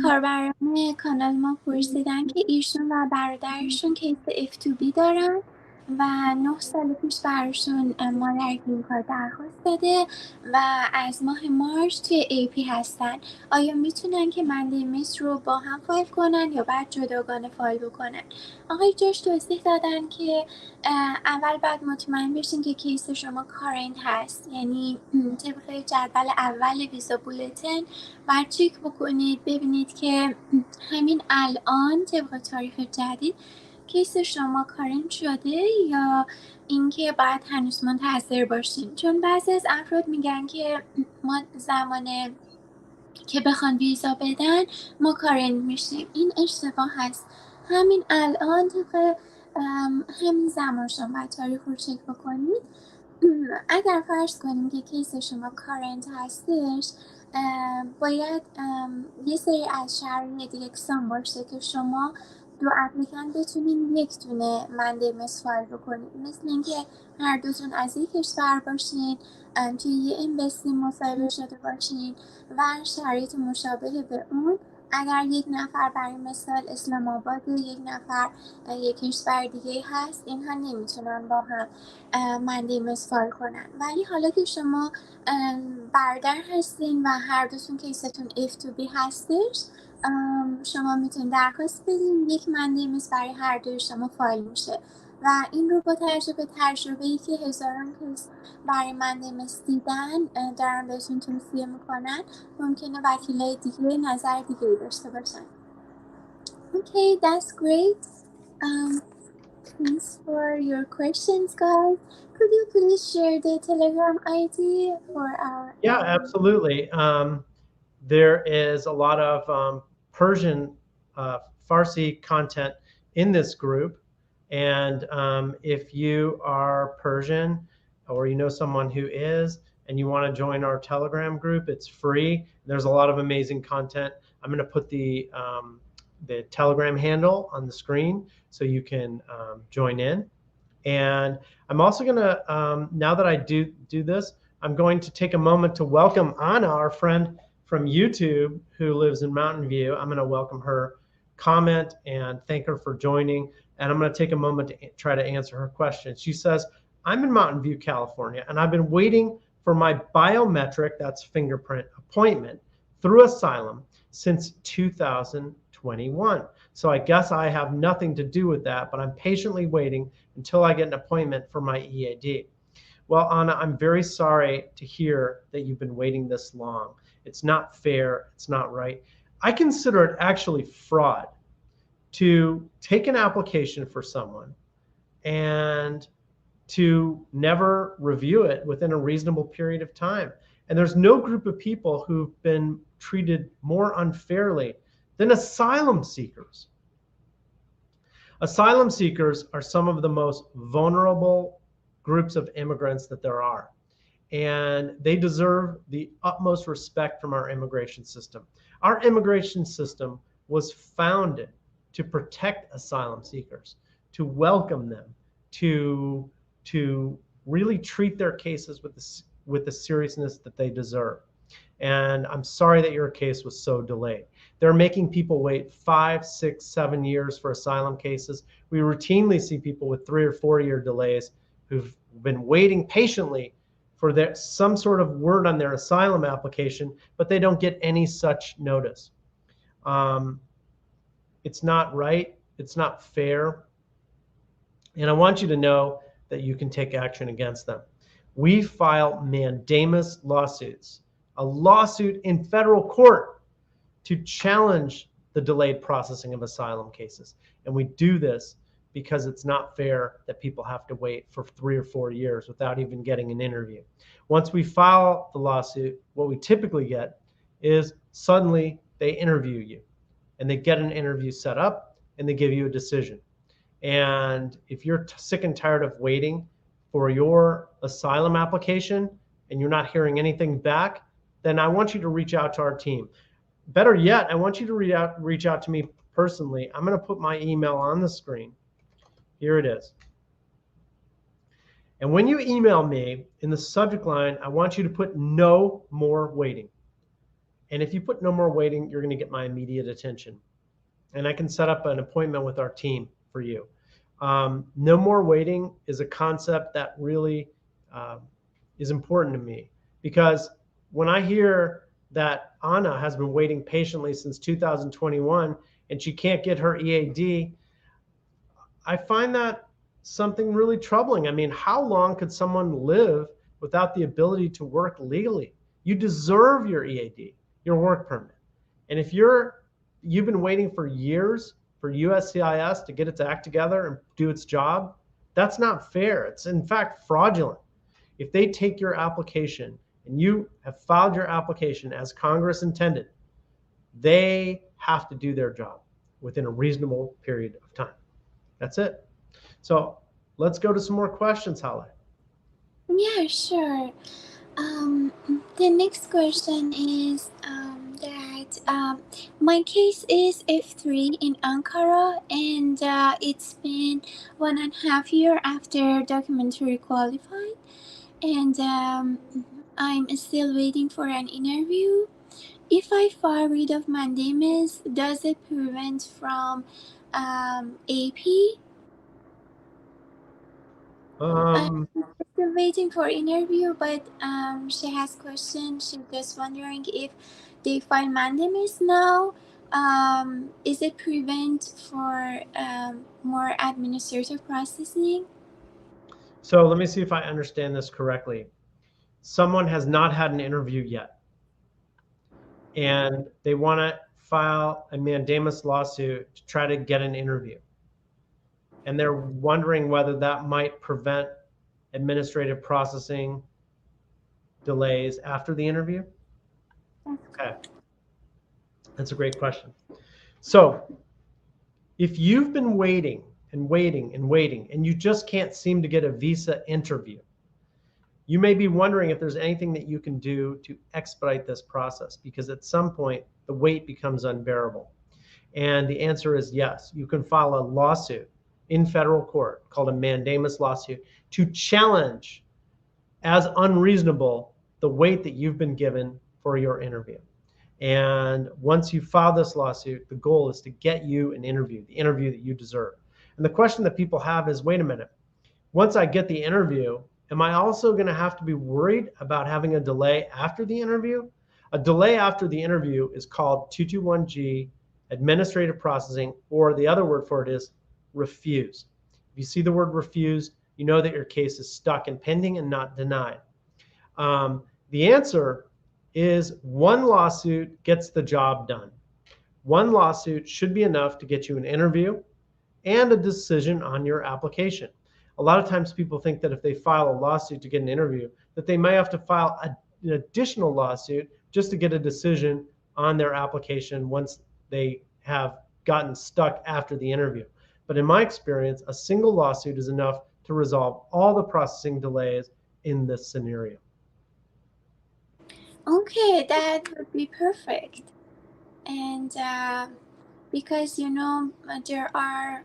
کاربران کانال ما پرسیدن که ایشون و برادرشون کیس F2B دارن و 9 سال پیش براشون مادر گرین کارت درخواست داده و از ماه مارچ توی AP هستن. آیا میتونن که منdamus رو با هم فایل کنن یا بعد جداگانه فایل بکنن؟ آقای جاش توضیح دادن که اول باید مطمئن بشین که کیس شما کارنت هست، یعنی طبق جدول اول ویزا بولتن باید چک بکنید ببینید که همین الان طبق تاریخ جدید کیس شما کارنت شده یا اینکه باید هنوز منتظر باشین، چون بعضی از افراد میگن که ما زمان که بخوان ویزا بدن ما کارنت میشیم. این اشتباه هست. همین الان طبق همین زمان شما باید تاریخ رو چک بکنید. اگر فرض کنیم که کیس شما کارنت هستش، باید یه سری از شرایط یکسان باشه که شما دو اپلیکن بتونین یک دونه منdamus فایل بکنید، مثل اینکه هر دوتون از یک کشور باشین، توی یه امبسی مصاحبه شده باشین و شرایط مشابه به اون. اگر یک نفر برای مثال اسلام آباد، یک نفر یک کشور دیگه هست، اینها نمیتونن با هم منdamus فایل کنن. ولی حالا که شما برادر هستین و هر دوتون کیستون F2B هستش، شما میتونید درخواست بدین، یک منdamus برای هر دوی شما فایل میشه و این رو با تجربه‌ای که هزاران کیس برای منdamus دیدن دارن بهتون توصیه میکنن. ممکنه وکیلای دیگه نظر دیگه داشته باشن. Okay, that's great. Thanks for your questions, guys. Could you please share the Telegram ID for our Yeah, absolutely. There is a lot of Persian, Farsi content in this group. And if you are Persian or you know someone who is, and you want to join our Telegram group, it's free. There's a lot of amazing content. I'm going to put the Telegram handle on the screen so you can join in. And I'm also going to, now that I do this, I'm going to take a moment to welcome Anna, our friend from YouTube who lives in Mountain View. I'm going to welcome her, comment, and thank her for joining. And I'm going to take a moment to try to answer her question. She says, I'm in Mountain View, California, and I've been waiting for my biometric, that's fingerprint, appointment through Asylum since 2021. So I guess I have nothing to do with that, but I'm patiently waiting until I get an appointment for my EAD. Well, Anna, I'm very sorry to hear that you've been waiting this long. It's not fair. It's not right. I consider it actually fraud to take an application for someone and to never review it within a reasonable period of time. And there's no group of people who've been treated more unfairly than asylum seekers. Asylum seekers are some of the most vulnerable groups of immigrants that there are. And they deserve the utmost respect from our immigration system. Our immigration system was founded to protect asylum seekers, to welcome them, to really treat their cases with the seriousness that they deserve. And I'm sorry that your case was so delayed. They're making people wait 5, 6, 7 years for asylum cases. We routinely see people with 3 or 4 year delays who've been waiting patiently for some sort of word on their asylum application, but they don't get any such notice. It's not right. It's not fair. And I want you to know that you can take action against them. We file Mandamus lawsuits, a lawsuit in federal court to challenge the delayed processing of asylum cases. And we do this because it's not fair that people have to wait for 3 or 4 years without even getting an interview. Once we file the lawsuit, what we typically get is suddenly they interview you and they get an interview set up and they give you a decision. And if you're sick and tired of waiting for your asylum application and you're not hearing anything back, then I want you to reach out to our team. Better yet, I want you to reach out to me personally. I'm going to put my email on the screen. Here it is. And when you email me, in the subject line, I want you to put no more waiting. And if you put no more waiting, you're going to get my immediate attention. And I can set up an appointment with our team for you. No more waiting is a concept that really is important to me, because when I hear that Anna has been waiting patiently since 2021 and she can't get her EAD, I find that something really troubling. I mean, how long could someone live without the ability to work legally? You deserve your EAD, your work permit. And if you've been waiting for years for USCIS to get its act together and do its job, that's not fair. It's in fact fraudulent. If they take your application and you have filed your application as Congress intended, they have to do their job within a reasonable period of time. That's it. So let's go to some more questions, Halle. Yeah, sure. The next question is that my case is F3 in Ankara, and it's been 1.5 years after documentary qualified, and I'm still waiting for an interview. If I file rid of Mandamus, does it prevent from AP? I'm still waiting for interview, but she has question. She's just wondering if they file Mandamus now. Is it prevent for more administrative processing? So let me see if I understand this correctly. Someone has not had an interview yet, and they want to file a mandamus lawsuit to try to get an interview. and they're wondering whether that might prevent administrative processing delays after the interview? Okay, that's a great question. So if you've been waiting and waiting and waiting, and you just can't seem to get a visa interview, you may be wondering if there's anything that you can do to expedite this process, because at some point the wait becomes unbearable. And the answer is yes. You can file a lawsuit in federal court called a mandamus lawsuit to challenge as unreasonable the wait that you've been given for your interview. And once you file this lawsuit, the goal is to get you an interview, the interview that you deserve. And the question that people have is, wait a minute, once I get the interview, am I also going to have to be worried about having a delay after the interview? A delay after the interview is called 221G, administrative processing, or the other word for it is refused. If you see the word refused, you know that your case is stuck and pending and not denied. The answer is one lawsuit gets the job done. One lawsuit should be enough to get you an interview and a decision on your application. A lot of times people think that if they file a lawsuit to get an interview, that they may have to file an additional lawsuit just to get a decision on their application once they have gotten stuck after the interview. But in my experience, a single lawsuit is enough to resolve all the processing delays in this scenario. Okay, that would be perfect. And because there are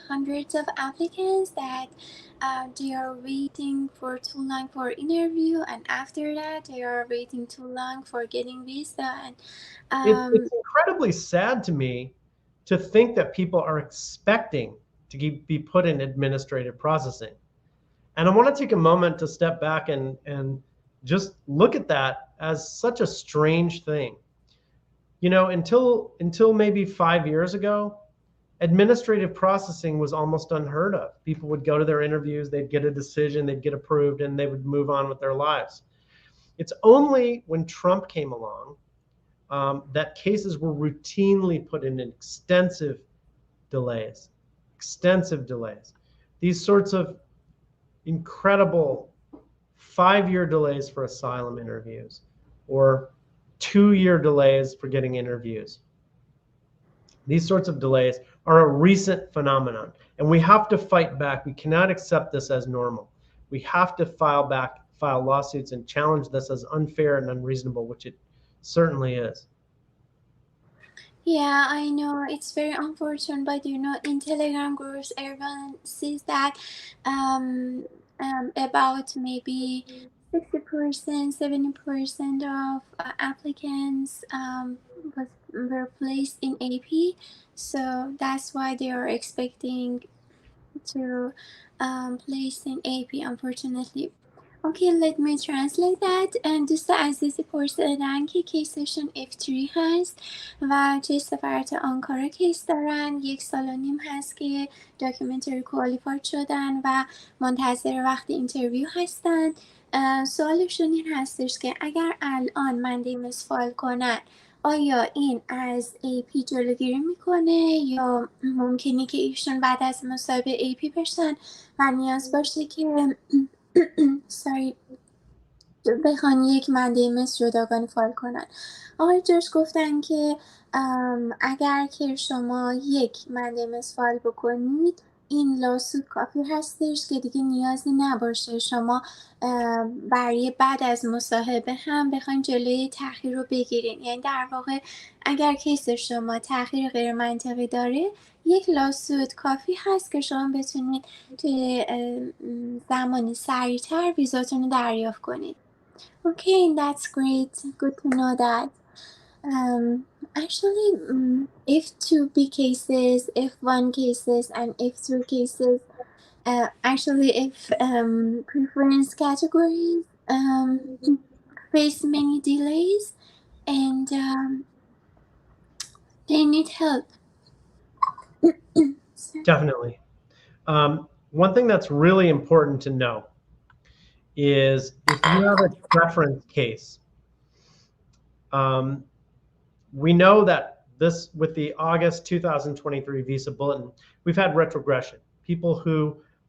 hundreds of applicants that they are waiting for too long for interview, and after that they are waiting too long for getting visa. And It's incredibly sad to me to think that people are expecting to be put in administrative processing. And I want to take a moment to step back and just look at that as such a strange thing. You know, until maybe 5 years ago, administrative processing was almost unheard of. People would go to their interviews, they'd get a decision, they'd get approved, and they would move on with their lives. It's only when Trump came along that cases were routinely put in extensive delays. These sorts of incredible 5-year delays for asylum interviews, or 2-year delays for getting interviews. These sorts of delays are a recent phenomenon, and we have to fight back. We cannot accept this as normal. We have to file lawsuits and challenge this as unfair and unreasonable, which it certainly is. yeah, I know it's very unfortunate, but in Telegram groups, everyone sees that about maybe 60%, 70% of applicants were placed in AP, so that's why they are expecting to place in AP, unfortunately. اوکی let me translate that. دوست عزیزی پرسیدن که کیسشون F3 هست و توی سفارت آنکارا کیس دارن. 1.5 سال هست که داکیومنتری کوالیفاید شدن و منتظر وقت اینترویو هستن. سوالشون این هستش که اگر الان مندیمس فایل کنن، آیا این از AP جلوگیری میکنه یا ممکنه که ایشون بعد از مصاحبه AP بشن و نیاز باشه که بخوان یک مندیمس جداگانه فایل کنن؟ آقای جاش گفتن که اگر که شما یک مندیمس فایل بکنید، این لاسود کافی هستش که دیگه نیازی نباشه شما برای بعد از مصاحبه هم بخواین جلوی تأخیر رو بگیرین. یعنی در واقع اگر کیس شما تأخیر غیر منطقی داره، یک لاسود کافی هست که شما بتونید توی زمانی سریعتر ویزاتون رو دریافت کنید. Okay, that's great. Good to know that. Actually, F2B cases, F1 cases, and F3 cases, actually, if preference categories face many delays, and they need help. Definitely. One thing that's really important to know is if you have a preference case, we know that with the August 2023 visa bulletin, we've had retrogression. people who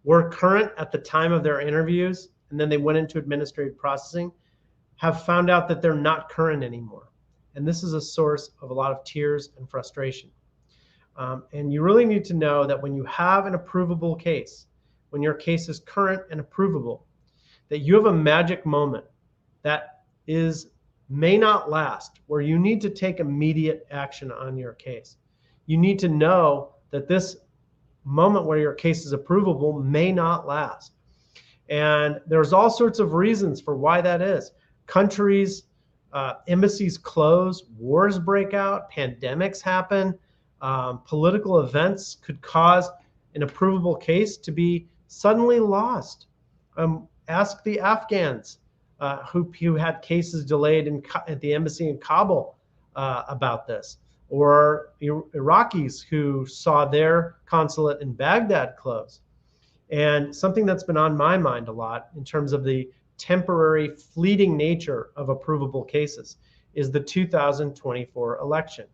were current at the time of their interviews and then they went into administrative processing have found out that they're not current anymore. And this is a source of a lot of tears and frustration. And you really need to know that when you have an approvable case, when your case is current and approvable, that you have a magic moment that may not last, where you need to take immediate action on your case. You need to know that this moment where your case is approvable may not last. And there's all sorts of reasons for why that is. Countries, embassies close, wars break out, pandemics happen, political events could cause an approvable case to be suddenly lost. Ask the Afghans who had cases delayed at the embassy in Kabul about this, or Iraqis who saw their consulate in Baghdad close. And something that's been on my mind a lot in terms of the temporary, fleeting nature of approvable cases is the 2024 election.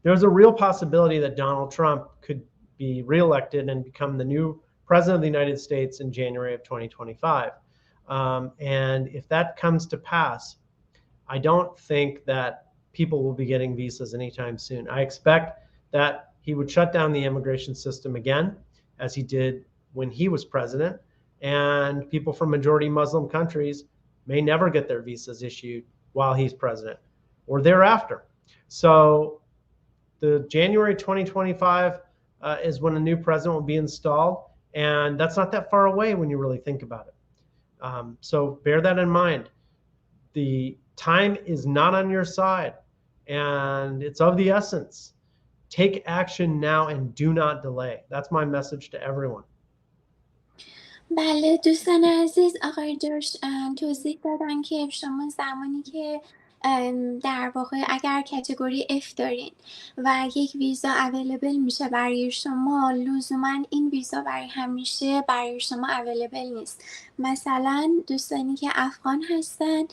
There's a real possibility that Donald Trump could be reelected and become the new president of the United States in January of 2025. And if that comes to pass, I don't think that people will be getting visas anytime soon. I expect that he would shut down the immigration system again, as he did when he was president, and people from majority Muslim countries may never get their visas issued while he's president or thereafter. So the January 2025 is when a new president will be installed, and that's not that far away when you really think about it. So bear that in mind. The time is not on your side, and it's of the essence. Take action now and do not delay. That's my message to everyone. بله دوستان عزیز، آقای جورج توضیح دادن که شما زمانی که در واقع اگر کتگوری F دارین و یک ویزا اویلیبل میشه برای شما، لزوما این ویزا برای همیشه برای شما اویلیبل نیست. مثلا دوستانی که افغان هستن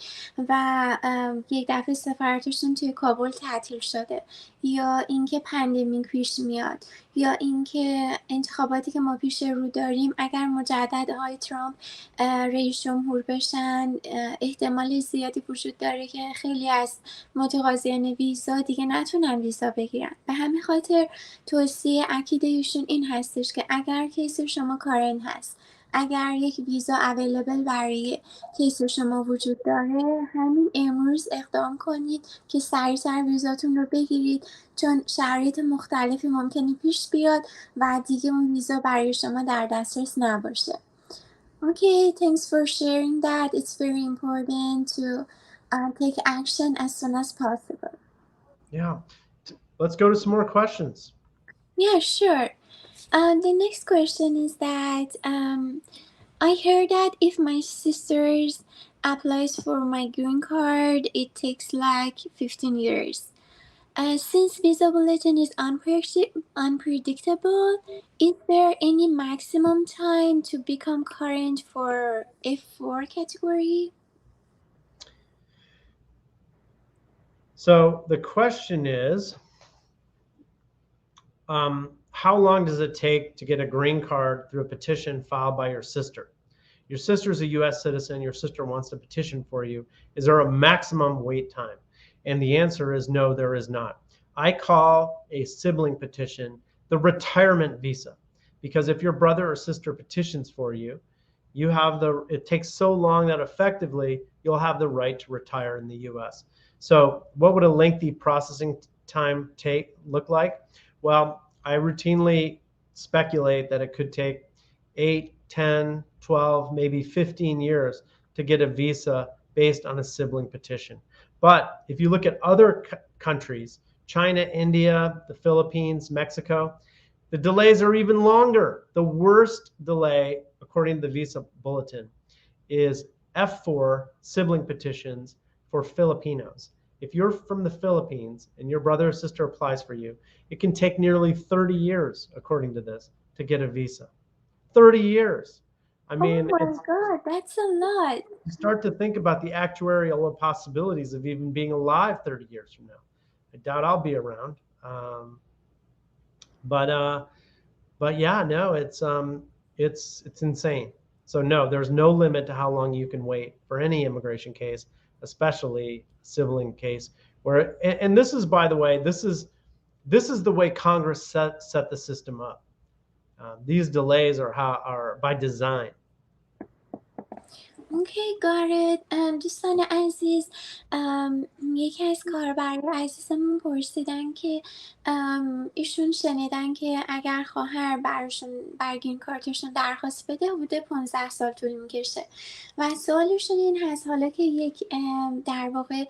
و یک دفعه سفارتشون توی کابل تعطیل شده، یا اینکه پندمیک پیش میاد، یا اینکه انتخاباتی که ما پیش رو داریم اگر مجدد آقای ترامپ رئیس جمهور بشن، احتمال زیادی وجود داره که خیلی از متقاضیان ویزا دیگه نتونن ویزا بگیرن. به همین خاطر توصیه اکید ایشون این هستش که اگر کیس شما کارن هست، اگر یک ویزا اویلیبل برای کیس شما وجود داره، همین امروز اقدام کنید که سریعتر ویزاتون رو بگیرید، چون شرایط مختلفی ممکنه پیش بیاد و دیگه اون ویزا برای شما در دسترس نباشه. Okay, thanks for sharing that. It's very important to take action as soon as possible. Yeah. Let's go to some more questions. Yeah, sure. The next question is that I heard that if my sister applies for my green card, it takes like 15 years. Since visa bulletin is unpredictable, is there any maximum time to become current for F4 category? So the question is, how long does it take to get a green card through a petition filed by your sister? Your sister is a US citizen, your sister wants to petition for you. Is there a maximum wait time? And the answer is no, there is not. I call a sibling petition the retirement visa, because if your brother or sister petitions for you, it takes so long that effectively you'll have the right to retire in the US. So what would a lengthy processing time look like? Well, I routinely speculate that it could take 8, 10, 12, maybe 15 years to get a visa based on a sibling petition. But if you look at other countries, China, India, the Philippines, Mexico, the delays are even longer. The worst delay, according to the visa bulletin, is F4 sibling petitions for Filipinos. If you're from the Philippines and your brother or sister applies for you, it can take nearly 30 years, according to this, to get a visa. 30 years. I mean, oh my God, that's a lot. You start to think about the actuarial possibilities of even being alive 30 years from now. I doubt I'll be around. But But yeah, no, it's insane. So no, there's no limit to how long you can wait for any immigration case, especially sibling case. Where and this is, by the way, this is the way Congress set the system up. These delays are by design. اوکی گارد دوستان عزیز یکی از کاربران عزیزمون پرسیدن که ایشون شنیدن که اگر خواهر براشون برگین کارتشون درخواست بده حدود 15 سال طول میکشه و سوالشون این هست حالا که یک در واقع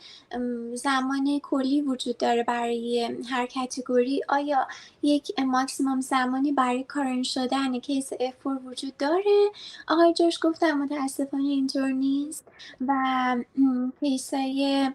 زمان کلی وجود داره برای هر کتگوری آیا یک ماکسیموم زمانی برای کارن شدن کیس F4 وجود داره؟ آقای جوش گفتم متاسفانه اینطور نیست و کیسای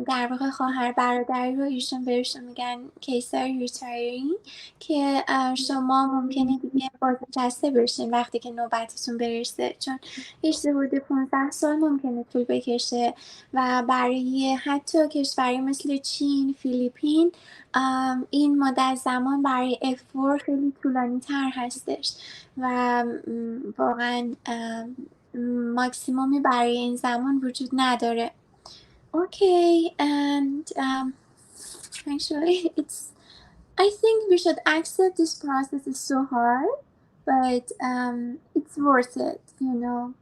در واقع خواهر برادری رو ایشون بهشون میگن کیسای ریتایرینگ که شما ممکنه دیگه بازنشسته بشین وقتی که نوبتتون برسه چون هیچ حدود 15 سال ممکنه طول بکشه و برای حتی کشوری مثل چین، فیلیپین این مدت زمان برای F4 خیلی طولانی تر هستش و واقعا ماکسیمومی برای این زمان وجود نداره. Okay, and actually I think we should accept this process is so hard, but it's worth it, you know.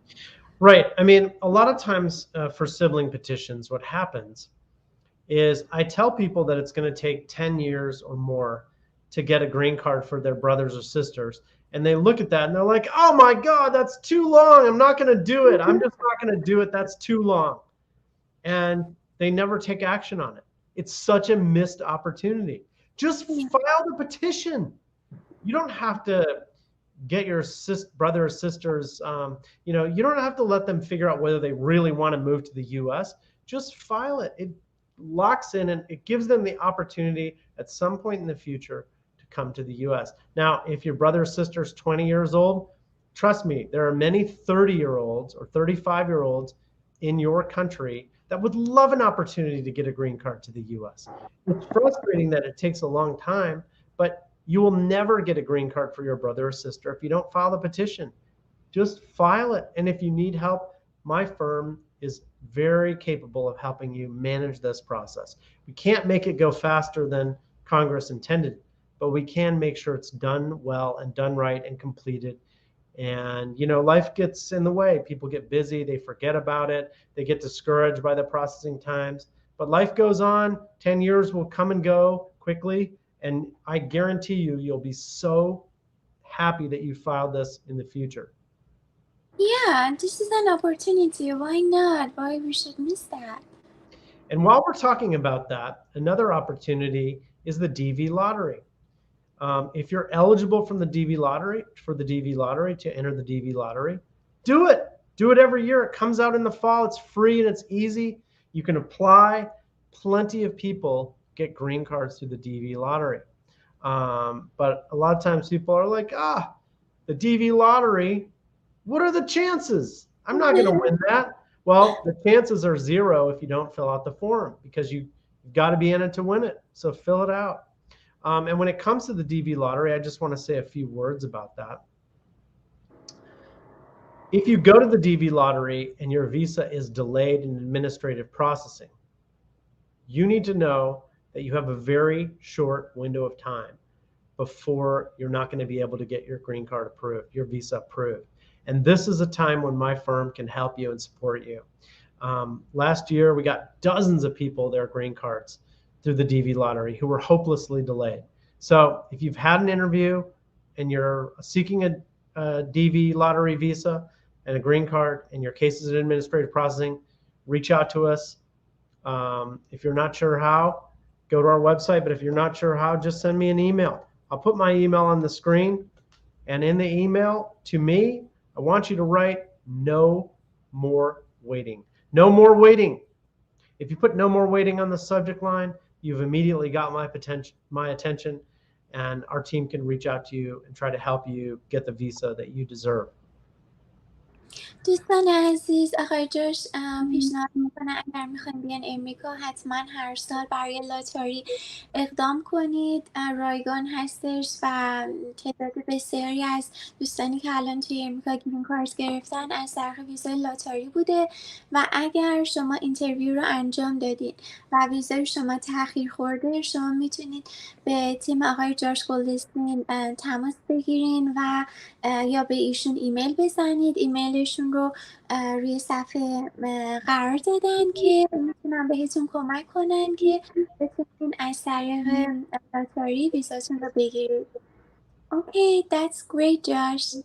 Right. I mean, a lot of times for sibling petitions, what happens is I tell people that it's going to take 10 years or more to get a green card for their brothers or sisters. And they look at that and they're like, oh my God, that's too long. I'm not going to do it. I'm just not going to do it. That's too long. And they never take action on it. It's such a missed opportunity. Just file the petition. You don't have to get your brother or sisters, you don't have to let them figure out whether they really want to move to the US. Just file it. It locks in and it gives them the opportunity at some point in the future to come to the US. Now, if your brother or sister is 20 years old, trust me, there are many 30-year-olds or 35-year-olds in your country that would love an opportunity to get a green card to the US. It's frustrating that it takes a long time, but you will never get a green card for your brother or sister if you don't file a petition. Just file it. And if you need help, my firm is very capable of helping you manage this process. We can't make it go faster than Congress intended, but we can make sure it's done well and done right and completed. And, life gets in the way. People get busy. They forget about it. They get discouraged by the processing times. But life goes on. 10 years will come and go quickly. And I guarantee you'll be so happy that you filed this in the future. Yeah, this is an opportunity. Why not? Why we should miss that? And while we're talking about that, another opportunity is the DV lottery. If you're eligible for the DV lottery to enter the DV lottery, do it. Do it every year. It comes out in the fall. It's free and it's easy. You can apply. Plenty of people get green cards through the DV lottery. But a lot of times people are like, the DV lottery, what are the chances? I'm not going to win that. Well, the chances are zero if you don't fill out the form because you've got to be in it to win it. So fill it out. And when it comes to the DV lottery, I just want to say a few words about that. If you go to the DV lottery and your visa is delayed in administrative processing, you need to know that you have a very short window of time before you're not going to be able to get your green card approved, your visa approved. And this is a time when my firm can help you and support you. Last year, we got dozens of people their green cards through the DV lottery who were hopelessly delayed. So if you've had an interview and you're seeking a DV lottery visa and a green card and your case is in administrative processing, reach out to us. If you're not sure how, go to our website. But if you're not sure how, just send me an email. I'll put my email on the screen. And in the email to me, I want you to write no more waiting. No more waiting. If you put no more waiting on the subject line, you've immediately got my attention, and our team can reach out to you and try to help you get the visa that you deserve. دوستان عزیز، آقای جوش پیشنهاد میکنن اگر میخواین بیان امریکا حتما هر سال برای لاتاری اقدام کنید. رایگان هستش و تعداد بسیاری از دوستانی که الان توی امریکا گرین کارت گرفتن از طریق ویزای لاتاری بوده و اگر شما اینترویو رو انجام دادید و ویزای شما تأخیر خورده، شما میتونید به تیم آقای جاش گلدستین تماس بگیرین و یا به ایشون ایمیل بزنید. ایمیلشون رو روی صفحه قرار دادن که میتونن بهتون کمک کنن که بتونین از طریق لاتاری ویزاتون رو بگیرید. Okay, that's great, Josh.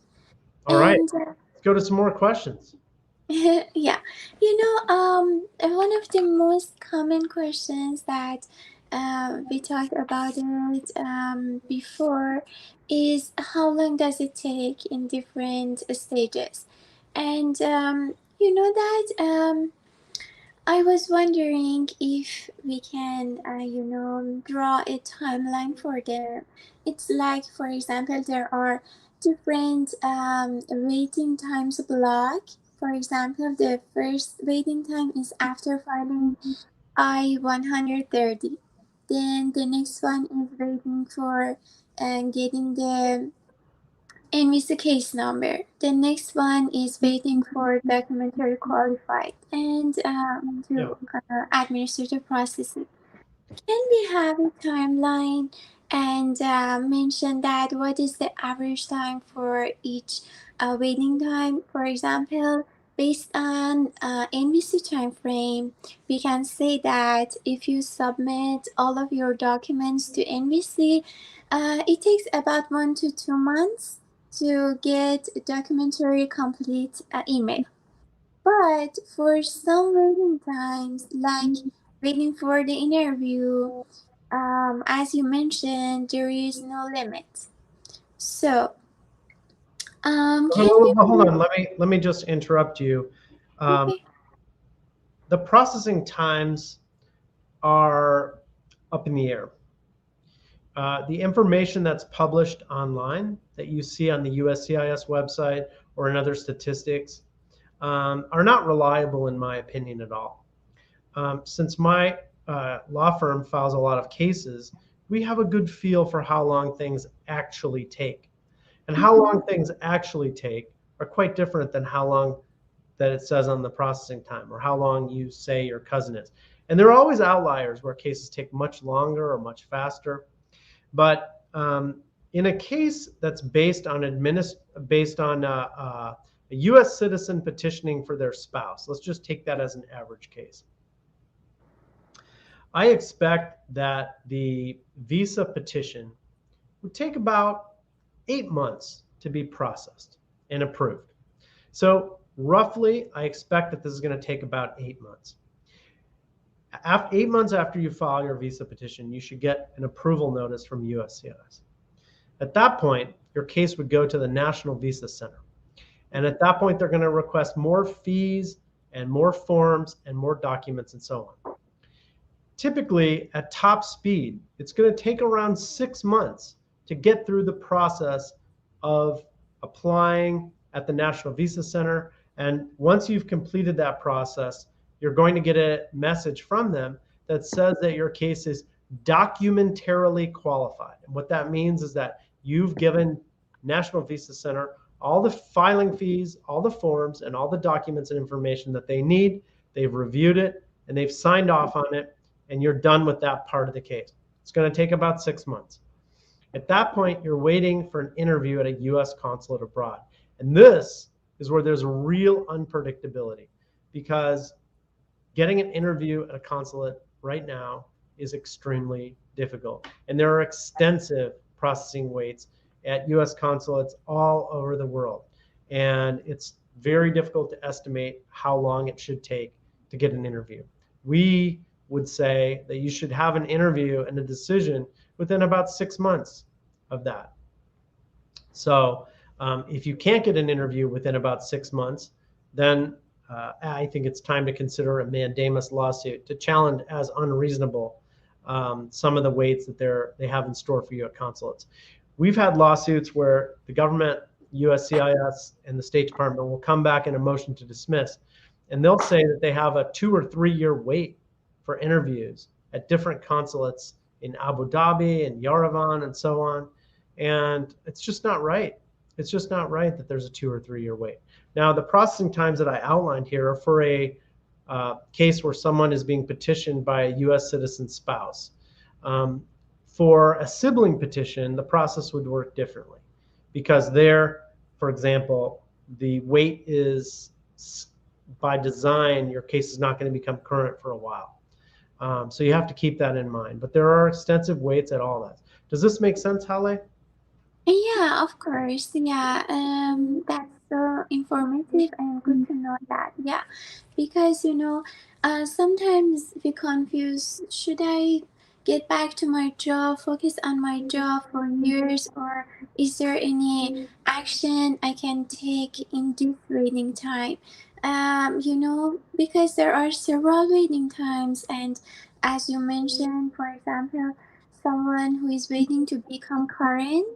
All right, And let's go to some more questions. yeah, one of the most common questions that we talked about it before is how long does it take in different stages? And you know that I was wondering if we can, draw a timeline for them. It's like, for example, there are different waiting times block. For example, the first waiting time is after filing I-130. Then the next one is waiting for getting the NVC case number. The next one is waiting for documentary qualified and to administrative processing. Can we have a timeline and mention that what is the average time for each waiting time? For example, based on NVC time frame, we can say that if you submit all of your documents to NVC, it takes about 1 to 2 months to get documentary complete email. But for some waiting times, like waiting for the interview, as you mentioned, there is no limit. So, Hold on. Let me just interrupt you. Okay. The processing times are up in the air. The information that's published online that you see on the USCIS website or in other statistics are not reliable, in my opinion, at all. Since my law firm files a lot of cases, we have a good feel for how long things actually take. And how long things actually take are quite different than how long that it says on the processing time or how long you say your cousin is. And there are always outliers where cases take much longer or much faster. But in a case that's based on a U.S. citizen petitioning for their spouse, let's just take that as an average case. I expect that the visa petition would take about 8 months to be processed and approved. So roughly, I expect that this is going to take about 8 months. 8 months after you file your visa petition, you should get an approval notice from USCIS. At that point, your case would go to the National Visa Center. And at that point, they're going to request more fees and more forms and more documents and so on. Typically, at top speed, it's going to take around 6 months to get through the process of applying at the National Visa Center. And once you've completed that process, you're going to get a message from them that says that your case is documentarily qualified. And what that means is that you've given National Visa Center all the filing fees, all the forms, and all the documents and information that they need. They've reviewed it, and they've signed off on it, and you're done with that part of the case. It's going to take about 6 months. At that point, you're waiting for an interview at a U.S. consulate abroad. And this is where there's real unpredictability, because getting an interview at a consulate right now is extremely difficult. And there are extensive processing waits at U.S. consulates all over the world. And it's very difficult to estimate how long it should take to get an interview. We would say that you should have an interview and a decision within about 6 months of that. So if you can't get an interview within about 6 months, then I think it's time to consider a Mandamus lawsuit to challenge as unreasonable some of the waits that they have in store for you at consulates. We've had lawsuits where the government USCIS and the State Department will come back in a motion to dismiss, and they'll say that they have a 2 or 3 year wait for interviews at different consulates in Abu Dhabi and Yerevan and so on. And it's just not right. It's just not right that there's a 2 or 3 year wait. Now, the processing times that I outlined here are for a case where someone is being petitioned by a U.S. citizen spouse. For a sibling petition, the process would work differently because there, for example, the wait is by design, your case is not going to become current for a while. So you have to keep that in mind. But there are extensive waits at all that. Does this make sense, Hale? Yeah, of course. Yeah, that's so informative and good to know that. Yeah, because sometimes we confuse, should I get back to my job, focus on my job for years, or is there any action I can take in this waiting time? Because there are several waiting times, and as you mentioned, for example, someone who is waiting to become current,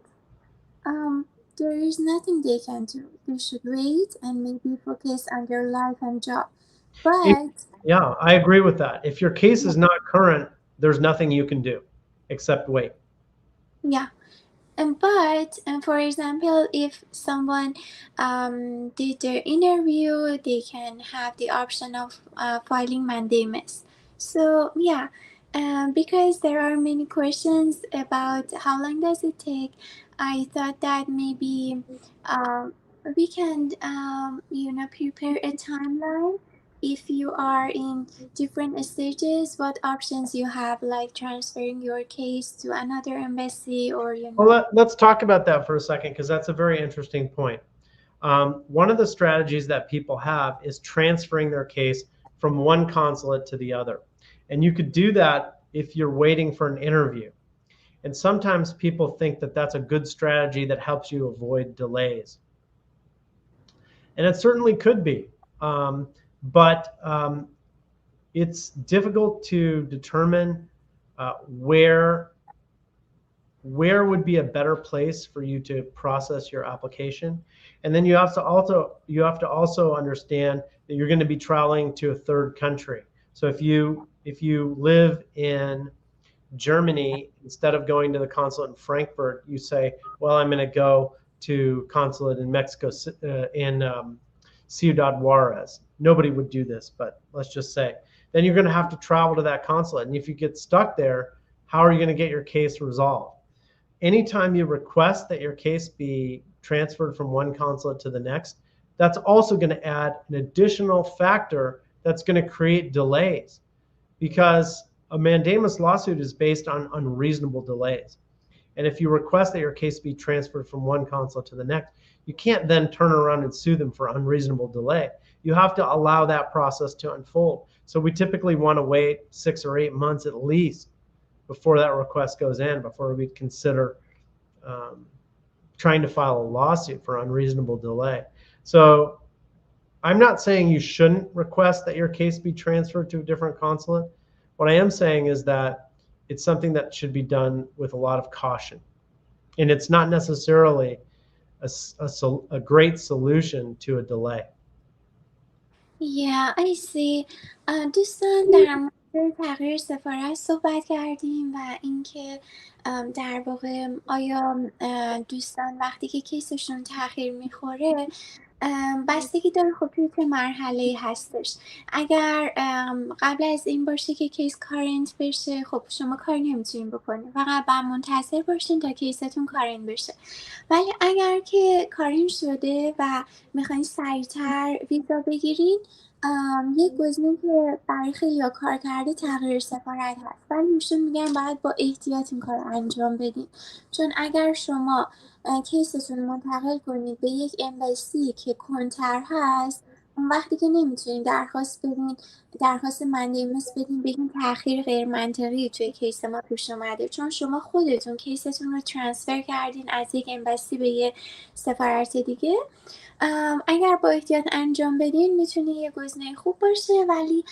um, there is nothing they can do. They should wait and maybe focus on their life and job. But Yeah, I agree with that. If your case is not current, there's nothing you can do except wait. yeah, but for example, if someone did their interview, they can have the option of filing mandamus. So yeah, because there are many questions about how long does it take, I thought that maybe um, we can prepare a timeline. If you are in different stages, what options you have, like transferring your case to another embassy, or Well, let's talk about that for a second because that's a very interesting point. One of the strategies that people have is transferring their case from one consulate to the other. And you could do that if you're waiting for an interview. And sometimes people think that that's a good strategy that helps you avoid delays. And it certainly could be. But it's difficult to determine where would be a better place for you to process your application. And then you have to also understand that you're going to be traveling to a third country. So if you live in Germany, instead of going to the consulate in Frankfurt, you say, well, I'm going to go to consulate in Mexico, in Ciudad Juarez. Nobody would do this, but let's just say. Then you're going to have to travel to that consulate. And if you get stuck there, how are you going to get your case resolved? Anytime you request that your case be transferred from one consulate to the next, that's also going to add an additional factor that's going to create delays, because a mandamus lawsuit is based on unreasonable delays. And if you request that your case be transferred from one consulate to the next, you can't then turn around and sue them for unreasonable delay. You have to allow that process to unfold. So we typically want to wait 6 or 8 months at least before that request goes in, before we consider trying to file a lawsuit for unreasonable delay. So I'm not saying you shouldn't request that your case be transferred to a different consulate. What I am saying is that it's something that should be done with a lot of caution. And it's not necessarily a great solution to a delay. Yeah, I see. دوستان در مورد تغییر سفارت صحبت کردیم و اینکه در واقع آیا دوستان وقتی که کیسشون تغییر میخوره بستگی داره خب توی چه مرحله هستش. اگر قبل از این باشه که کیس کارنت بشه، خب شما کاری نمیتونین بکنین، فقط باید منتظر باشین تا کیستون کارنت بشه. ولی اگر که کارنت شده و میخواین سریعتر ویزا بگیرین، یک گزینه که برای خیلیا کار کرده تغییر سفارت هست، ولی ایشون میگن باید با احتیاط این کار رو انجام بدین، چون اگر شما کیستون منتقل کنید به یک امباسی که کنتر هست، اون وقتی که نمیتونین درخواست مندیموس بدین بگین تأخیر غیر منطقی توی کیس ما پیش اومده، چون شما خودتون کیستون رو ترانسفر کردین از یک امباسی به یه سفارت دیگه. اگر با احتیاط انجام بدین میتونه یه گزینه خوب باشه، ولی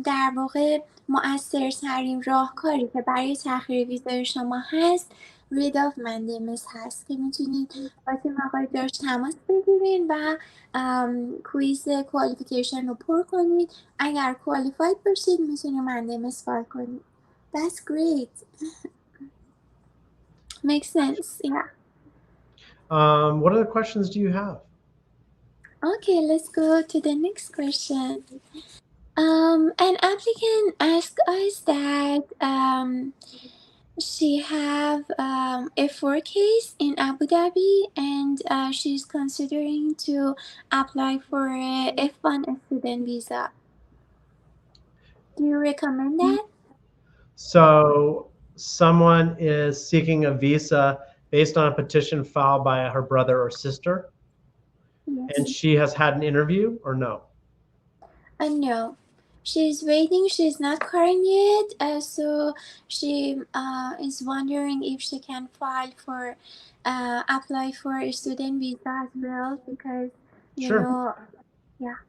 در واقع مؤثرترین راهکاری که برای تأخیر ویزای شما هست rid of Mandamus هست که میتونید با تیم آقای جورج تماس بگیرین و کویز کوالیفیکیشن رو پر کنید. اگر کوالیفاید باشید میتونید Mandamus فایل کنید. That's great. Makes sense. Yeah. What other questions do you have? Okay, let's go to the next question. An applicant asked us that she have a 4 case in Abu Dhabi and she's considering to apply for a F1 student visa. Do you recommend that? So someone is seeking a visa based on a petition filed by her brother or sister, Yes. and she has had an interview, or no? No. She's waiting. She's not current yet. So she is wondering if she can file for apply for a student visa as well because you Sure. know, yeah.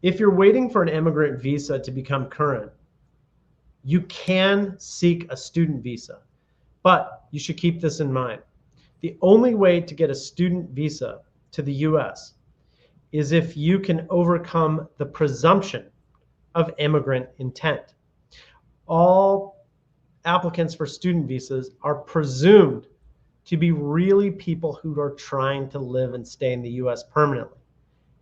If you're waiting for an immigrant visa to become current, you can seek a student visa, but you should keep this in mind. The only way to get a student visa to the US is if you can overcome the presumption of immigrant intent. All applicants for student visas are presumed to be really people who are trying to live and stay in the US permanently.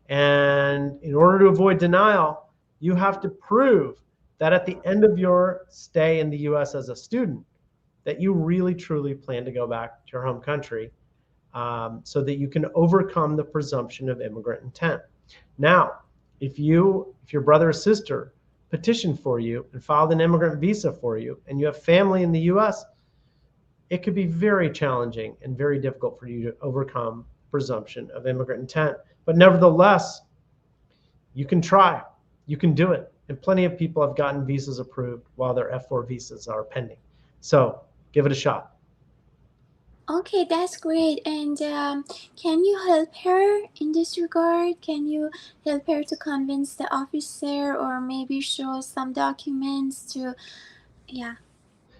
And in order to avoid denial, you have to prove that at the end of your stay in the US as a student, that you really truly plan to go back to your home country, so that you can overcome the presumption of immigrant intent. Now, if your brother or sister petitioned for you and filed an immigrant visa for you, and you have family in the US, it could be very challenging and very difficult for you to overcome presumption of immigrant intent. But nevertheless, you can try, you can do it. And plenty of people have gotten visas approved while their F4 visas are pending. So give it a shot. Okay, that's great. And can you help her in this regard? Can you help her to convince the officer or maybe show some documents to, yeah.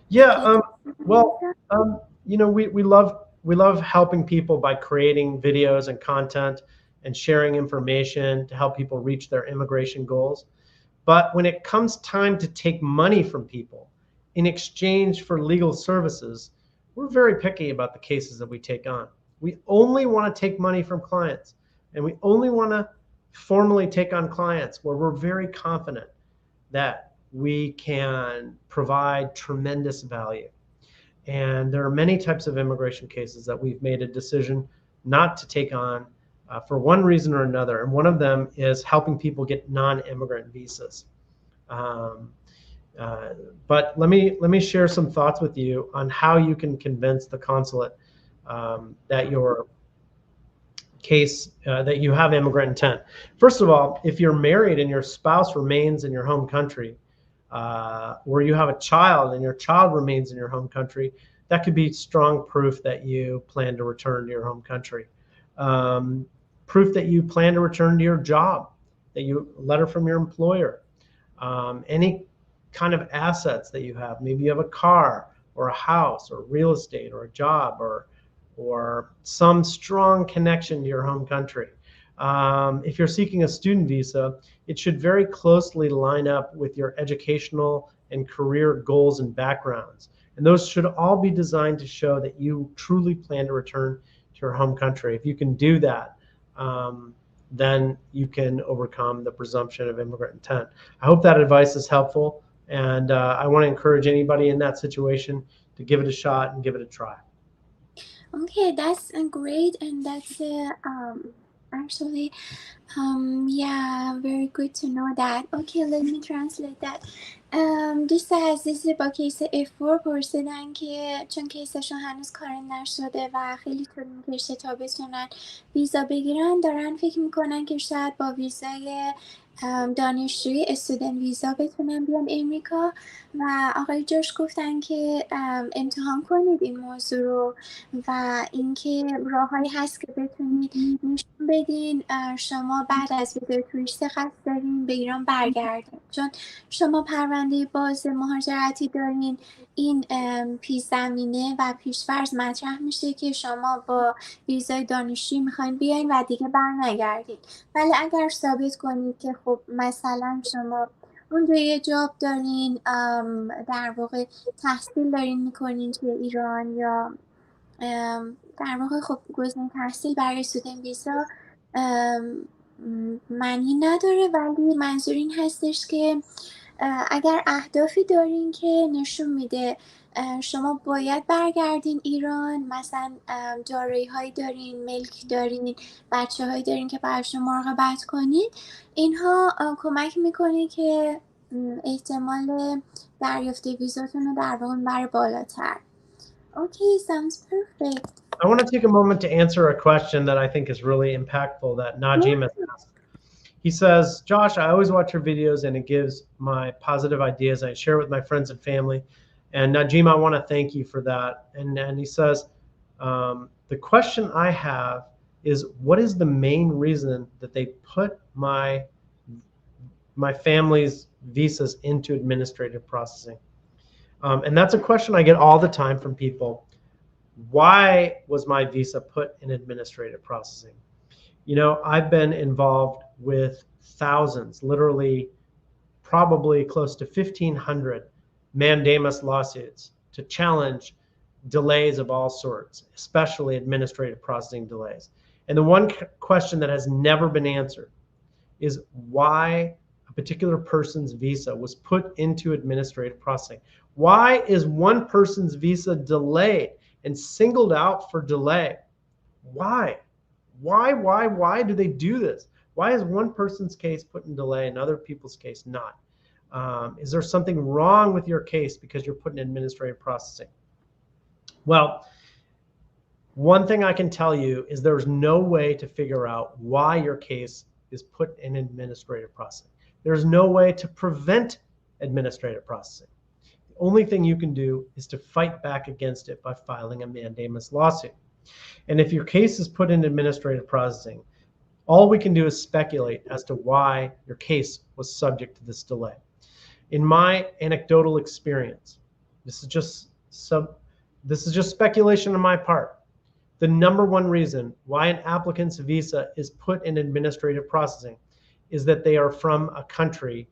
Yeah, well, you know, we love helping people by creating videos and content and sharing information to help people reach their immigration goals. But when it comes time to take money from people in exchange for legal services, we're very picky about the cases that we take on. We only want to take money from clients, and we only want to formally take on clients where we're very confident that we can provide tremendous value. And there are many types of immigration cases that we've made a decision not to take on for one reason or another. And one of them is helping people get non-immigrant visas. But let me share some thoughts with you on how you can convince the consulate that your case that you have immigrant intent. First of all, if you're married and your spouse remains in your home country, or you have a child and your child remains in your home country, that could be strong proof that you plan to return to your home country. Proof that you plan to return to your job, that you letter from your employer, any kind of assets that you have. Maybe you have a car or a house or real estate or a job or some strong connection to your home country. If you're seeking a student visa, it should very closely line up with your educational and career goals and backgrounds. And those should all be designed to show that you truly plan to return to your home country. If you can do that, then you can overcome the presumption of immigrant intent. I hope that advice is helpful. And I want to encourage anybody in that situation to give it a shot and give it a try. Okay, that's great. And that's actually, yeah, very good to know that. Okay, let me translate that. دوست عزیزی با کیس F4 پرسیدن که چون کیسشون هنوز کارن نشده و خیلی طول میکشه تا بتونن ویزا بگیرن، دارن فکر میکنن که شاید با ویزای دانشجویی استودنت ویزا بتونن بیان امریکا و آقای جوش گفتن که امتحان کنید این موضوع رو و اینکه راههایی هست که بتونید نشون بدین شما بعد از ویزای توریستی قصد دارین به ایران برگردین، چون شما پرونده پرونده باز مهاجرتی دارین، این پیش زمینه و پیش‌فرض مطرح میشه که شما با ویزای دانشجویی میخواین بیاین و دیگه برنگردید. ولی اگر ثابت کنید که خب مثلا شما اونجا یه جاب دارین، در واقع تحصیل دارین میکنین توی ایران، یا در واقع خب گزینه تحصیل برای استودنت ویزا معنی نداره، ولی منظور این هستش که اگر اهدافی دارین که نشون میده شما باید برگردین ایران، مثلا دارایی هایی دارین، ملک دارین، بچه هایی دارین که براشون مراقبت کنین، اینها کمک میکنه که احتمال دریافت ویزاتون رو در واقع بره بالاتر. Okay, sounds perfect. I want to take a moment to answer a question that I think is really impactful that Najim has asked. He says, Josh, I always watch your videos and it gives my positive ideas. I share with my friends and family. And Najim, I want to thank you for that. And he says, the question I have is, what is the main reason that they put my family's visas into administrative processing? And that's a question I get all the time from people. Why was my visa put in administrative processing? You know, I've been involved with thousands, literally probably close to 1,500 Mandamus lawsuits to challenge delays of all sorts, especially administrative processing delays. And the one question that has never been answered is why a particular person's visa was put into administrative processing. Why is one person's visa delayed and singled out for delay? Why? Why do they do this? Why is one person's case put in delay and other people's case not? Is there something wrong with your case because you're put in administrative processing? Well, one thing I can tell you is there's no way to figure out why your case is put in administrative processing. There's no way to prevent administrative processing. The only thing you can do is to fight back against it by filing a mandamus lawsuit. And if your case is put in administrative processing, all we can do is speculate as to why your case was subject to this delay. In my anecdotal experience, this is just speculation on my part. The number one reason why an applicant's visa is put in administrative processing is that they are from a country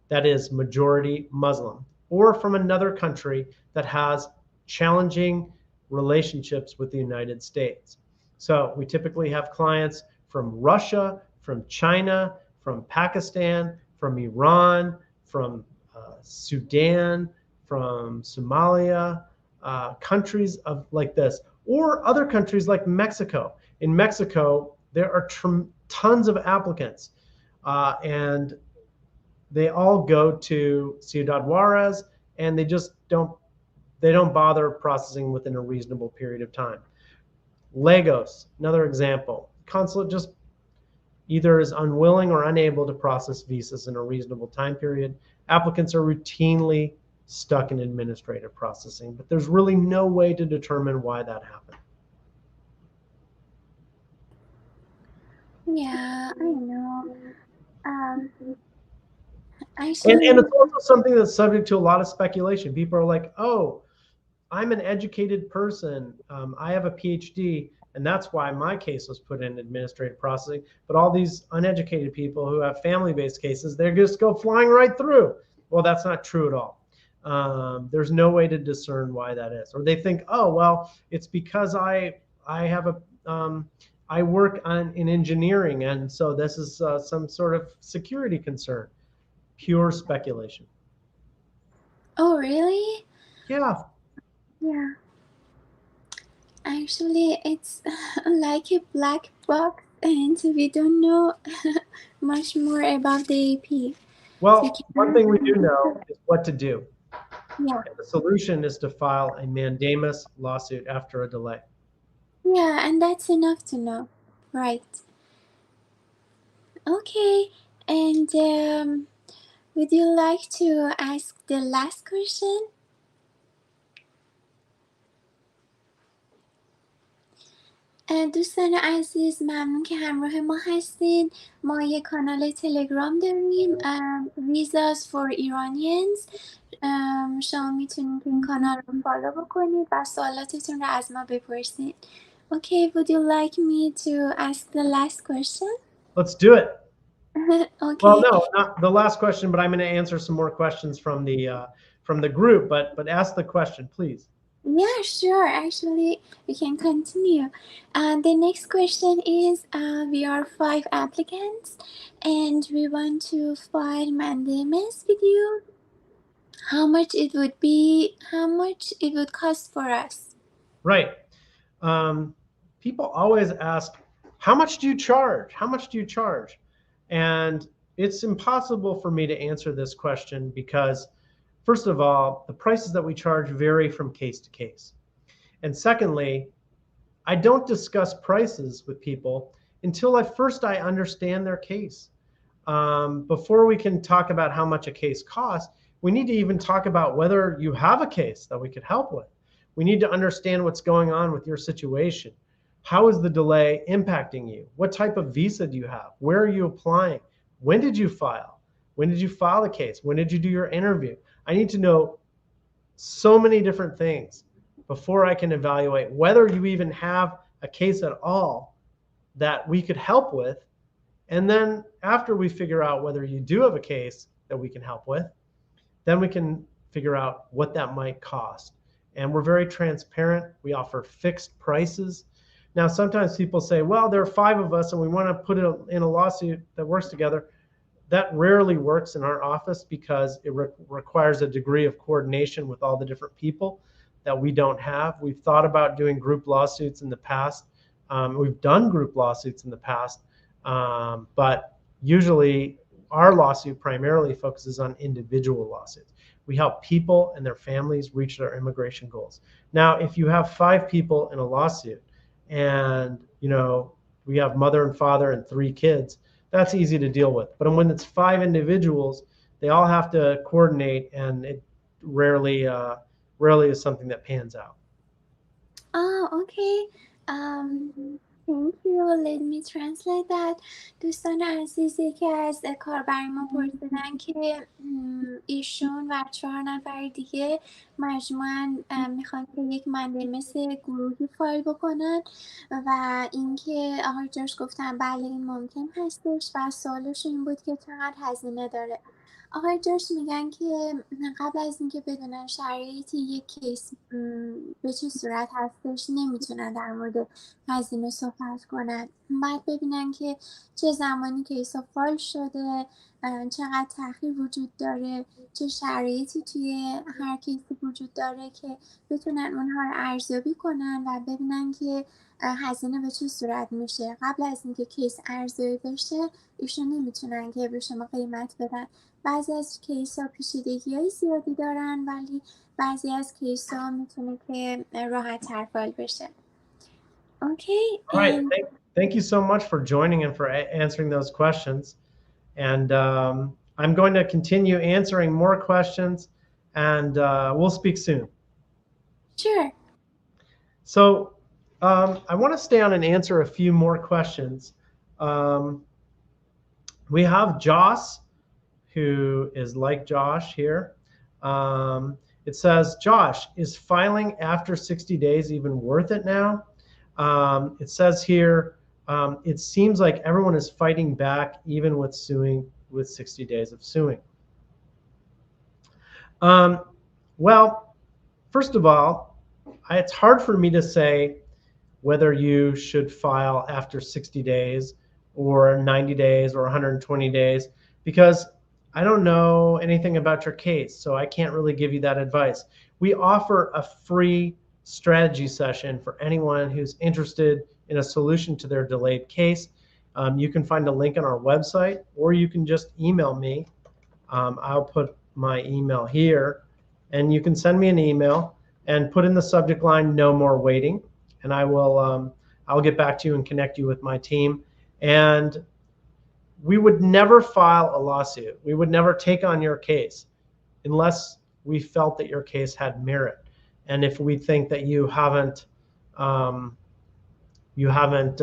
that is majority Muslim, or from another country that has challenging relationships with the United States. So we typically have clients from Russia, from China, from Pakistan, from Iran, from Sudan, from Somalia, countries like this, or other countries like Mexico. In Mexico, there are tons of applicants, and they all go to Ciudad Juarez, and they don't bother processing within a reasonable period of time. Lagos, another example. Consulate just either is unwilling or unable to process visas in a reasonable time period. Applicants are routinely stuck in administrative processing, but there's really no way to determine why that happened. Yeah, I know. And it's also something that's subject to a lot of speculation. People are like, oh, I'm an educated person. I have a PhD, and that's why my case was put in administrative processing. But all these uneducated people who have family-based cases, they just go flying right through. Well, that's not true at all. There's no way to discern why that is. Or they think, oh, well, it's because I work in engineering, and so this is some sort of security concern. Pure speculation. Oh, really? Yeah. Yeah. Actually, it's like a black box, and we don't know much more about the AP. Well, one thing we do know is what to do. Yeah. And the solution is to file a mandamus lawsuit after a delay. Yeah, and that's enough to know. Right. Okay, and would you like to ask the last question? دوستان عزیز ممنون که همراه ما هستید. ما یک کانال تلگرام داریم Visas for Iranians. شما میتونید این کانال رو فالو بکنید و سوالاتتون رو از ما بپرسید. Okay, would you like me to ask the last question? Let's do it. Okay. Well, no, not the last question, but I'm going to answer some more questions from the group. But ask the question, please. Yeah, sure. Actually, we can continue. The next question is, we are 5 applicants and we want to file Mandamus with you. How much it would be, how much it would cost for us? Right. People always ask, how much do you charge? How much do you charge? And it's impossible for me to answer this question because, first of all, the prices that we charge vary from case to case. And secondly, I don't discuss prices with people until I understand their case. Before we can talk about how much a case costs, we need to even talk about whether you have a case that we could help with. We need to understand what's going on with your situation. How is the delay impacting you? What type of visa do you have? Where are you applying? When did you file? When did you file the case? When did you do your interview? I need to know so many different things before I can evaluate whether you even have a case at all that we could help with. And then after we figure out whether you do have a case that we can help with, then we can figure out what that might cost. And we're very transparent. We offer fixed prices. Now, sometimes people say, well, there are 5 of us and we want to put it in a lawsuit that works together. That rarely works in our office because it requires a degree of coordination with all the different people that we don't have. We've thought about doing group lawsuits in the past. We've done group lawsuits in the past, but usually our lawsuit primarily focuses on individual lawsuits. We help people and their families reach their immigration goals. Now, if you have 5 people in a lawsuit and, we have mother and father and 3 kids, that's easy to deal with. But when it's 5 individuals, they all have to coordinate, and it rarely is something that pans out. Oh, okay. Thank you. Let me translate that. دوستان عزیز یکی از کاربر ما پرسیدن که ایشون و 4 نفر دیگه مجموعاً میخوان که یک مندمس گروهی فایل بکنن و اینکه آقای جاش گفتن بله این ممکن هستش و سوالش این بود که چقدر هزینه داره. آقای جاش میگن که قبل از اینکه بدونن شرایط یک کیس به چه صورت هستش نمیتونن در مورد هزینه صحبت کنن. باید ببینن که چه زمانی کیس فایل شده، چقدر تأخیر وجود داره، چه شرایطی توی هر کیسی وجود داره که بتونن اونها رو ارزیابی کنن و ببینن که هزینه به چه صورت میشه. قبل از اینکه کیس ارزیابی بشه ایشون نمیتونن که به شما قیمت بدن. بعضی از کیس ها پیچیدگی‌های زیادی دارن ولی بعضی از کیس ها میتونه که راحت تر فایل بشه. Okay. All right. Thank you so much for joining and for answering those questions. And I'm going to continue answering more questions, and we'll speak soon. Sure. So I want to stay on and answer a few more questions. We have Joss, who is like Josh here. It says, Josh, is filing after 60 days even worth it now? It says here, it seems like everyone is fighting back even with suing with 60 days of suing. Well, first of all, it's hard for me to say whether you should file after 60 days or 90 days or 120 days, because I don't know anything about your case, so I can't really give you that advice. We offer a free strategy session for anyone who's interested in a solution to their delayed case. You can find a link on our website, or you can just email me. I'll put my email here, and you can send me an email and put in the subject line, no more waiting, and I'll get back to you and connect you with my team. And we would never file a lawsuit. We would never take on your case unless we felt that your case had merit. And if we think that you haven't you haven't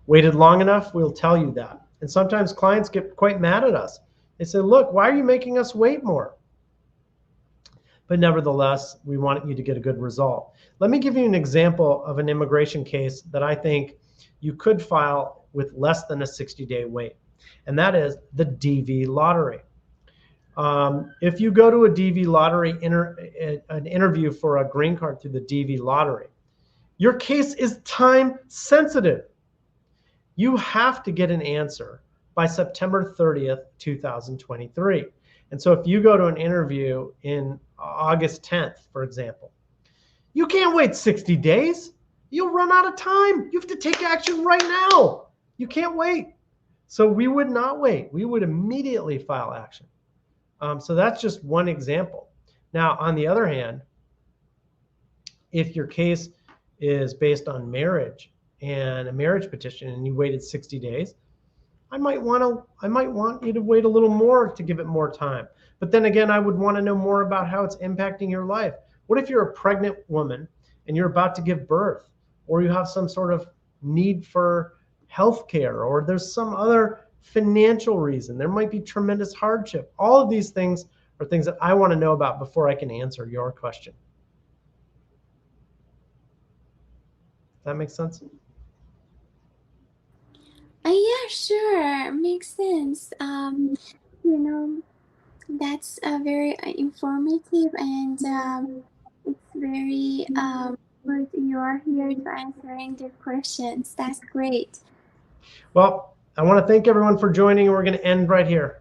waited long enough, we'll tell you that. And sometimes clients get quite mad at us. They say, look, why are you making us wait more? But nevertheless, we want you to get a good result. Let me give you an example of an immigration case that I think you could file with less than a 60-day wait, and that is the DV lottery. If you go to a DV lottery, an interview for a green card through the DV lottery, your case is time sensitive. You have to get an answer by September 30th, 2023. And so if you go to an interview in August 10th, for example, you can't wait 60 days. You'll run out of time. You have to take action right now. You can't wait. So we would not wait. We would immediately file action. So that's just one example. Now, on the other hand, if your case is based on marriage and a marriage petition and you waited 60 days, I might want you to wait a little more to give it more time. But then again, I would want to know more about how it's impacting your life. What if you're a pregnant woman and you're about to give birth, or you have some sort of need for health care, or there's some other financial reason? There might be tremendous hardship. All of these things are things that I want to know about before I can answer your question. Does that make sense? Yeah, sure, makes sense. You know, that's very informative, and it's very good you're here to answering the questions. That's great. Well, I want to thank everyone for joining, and we're going to end right here.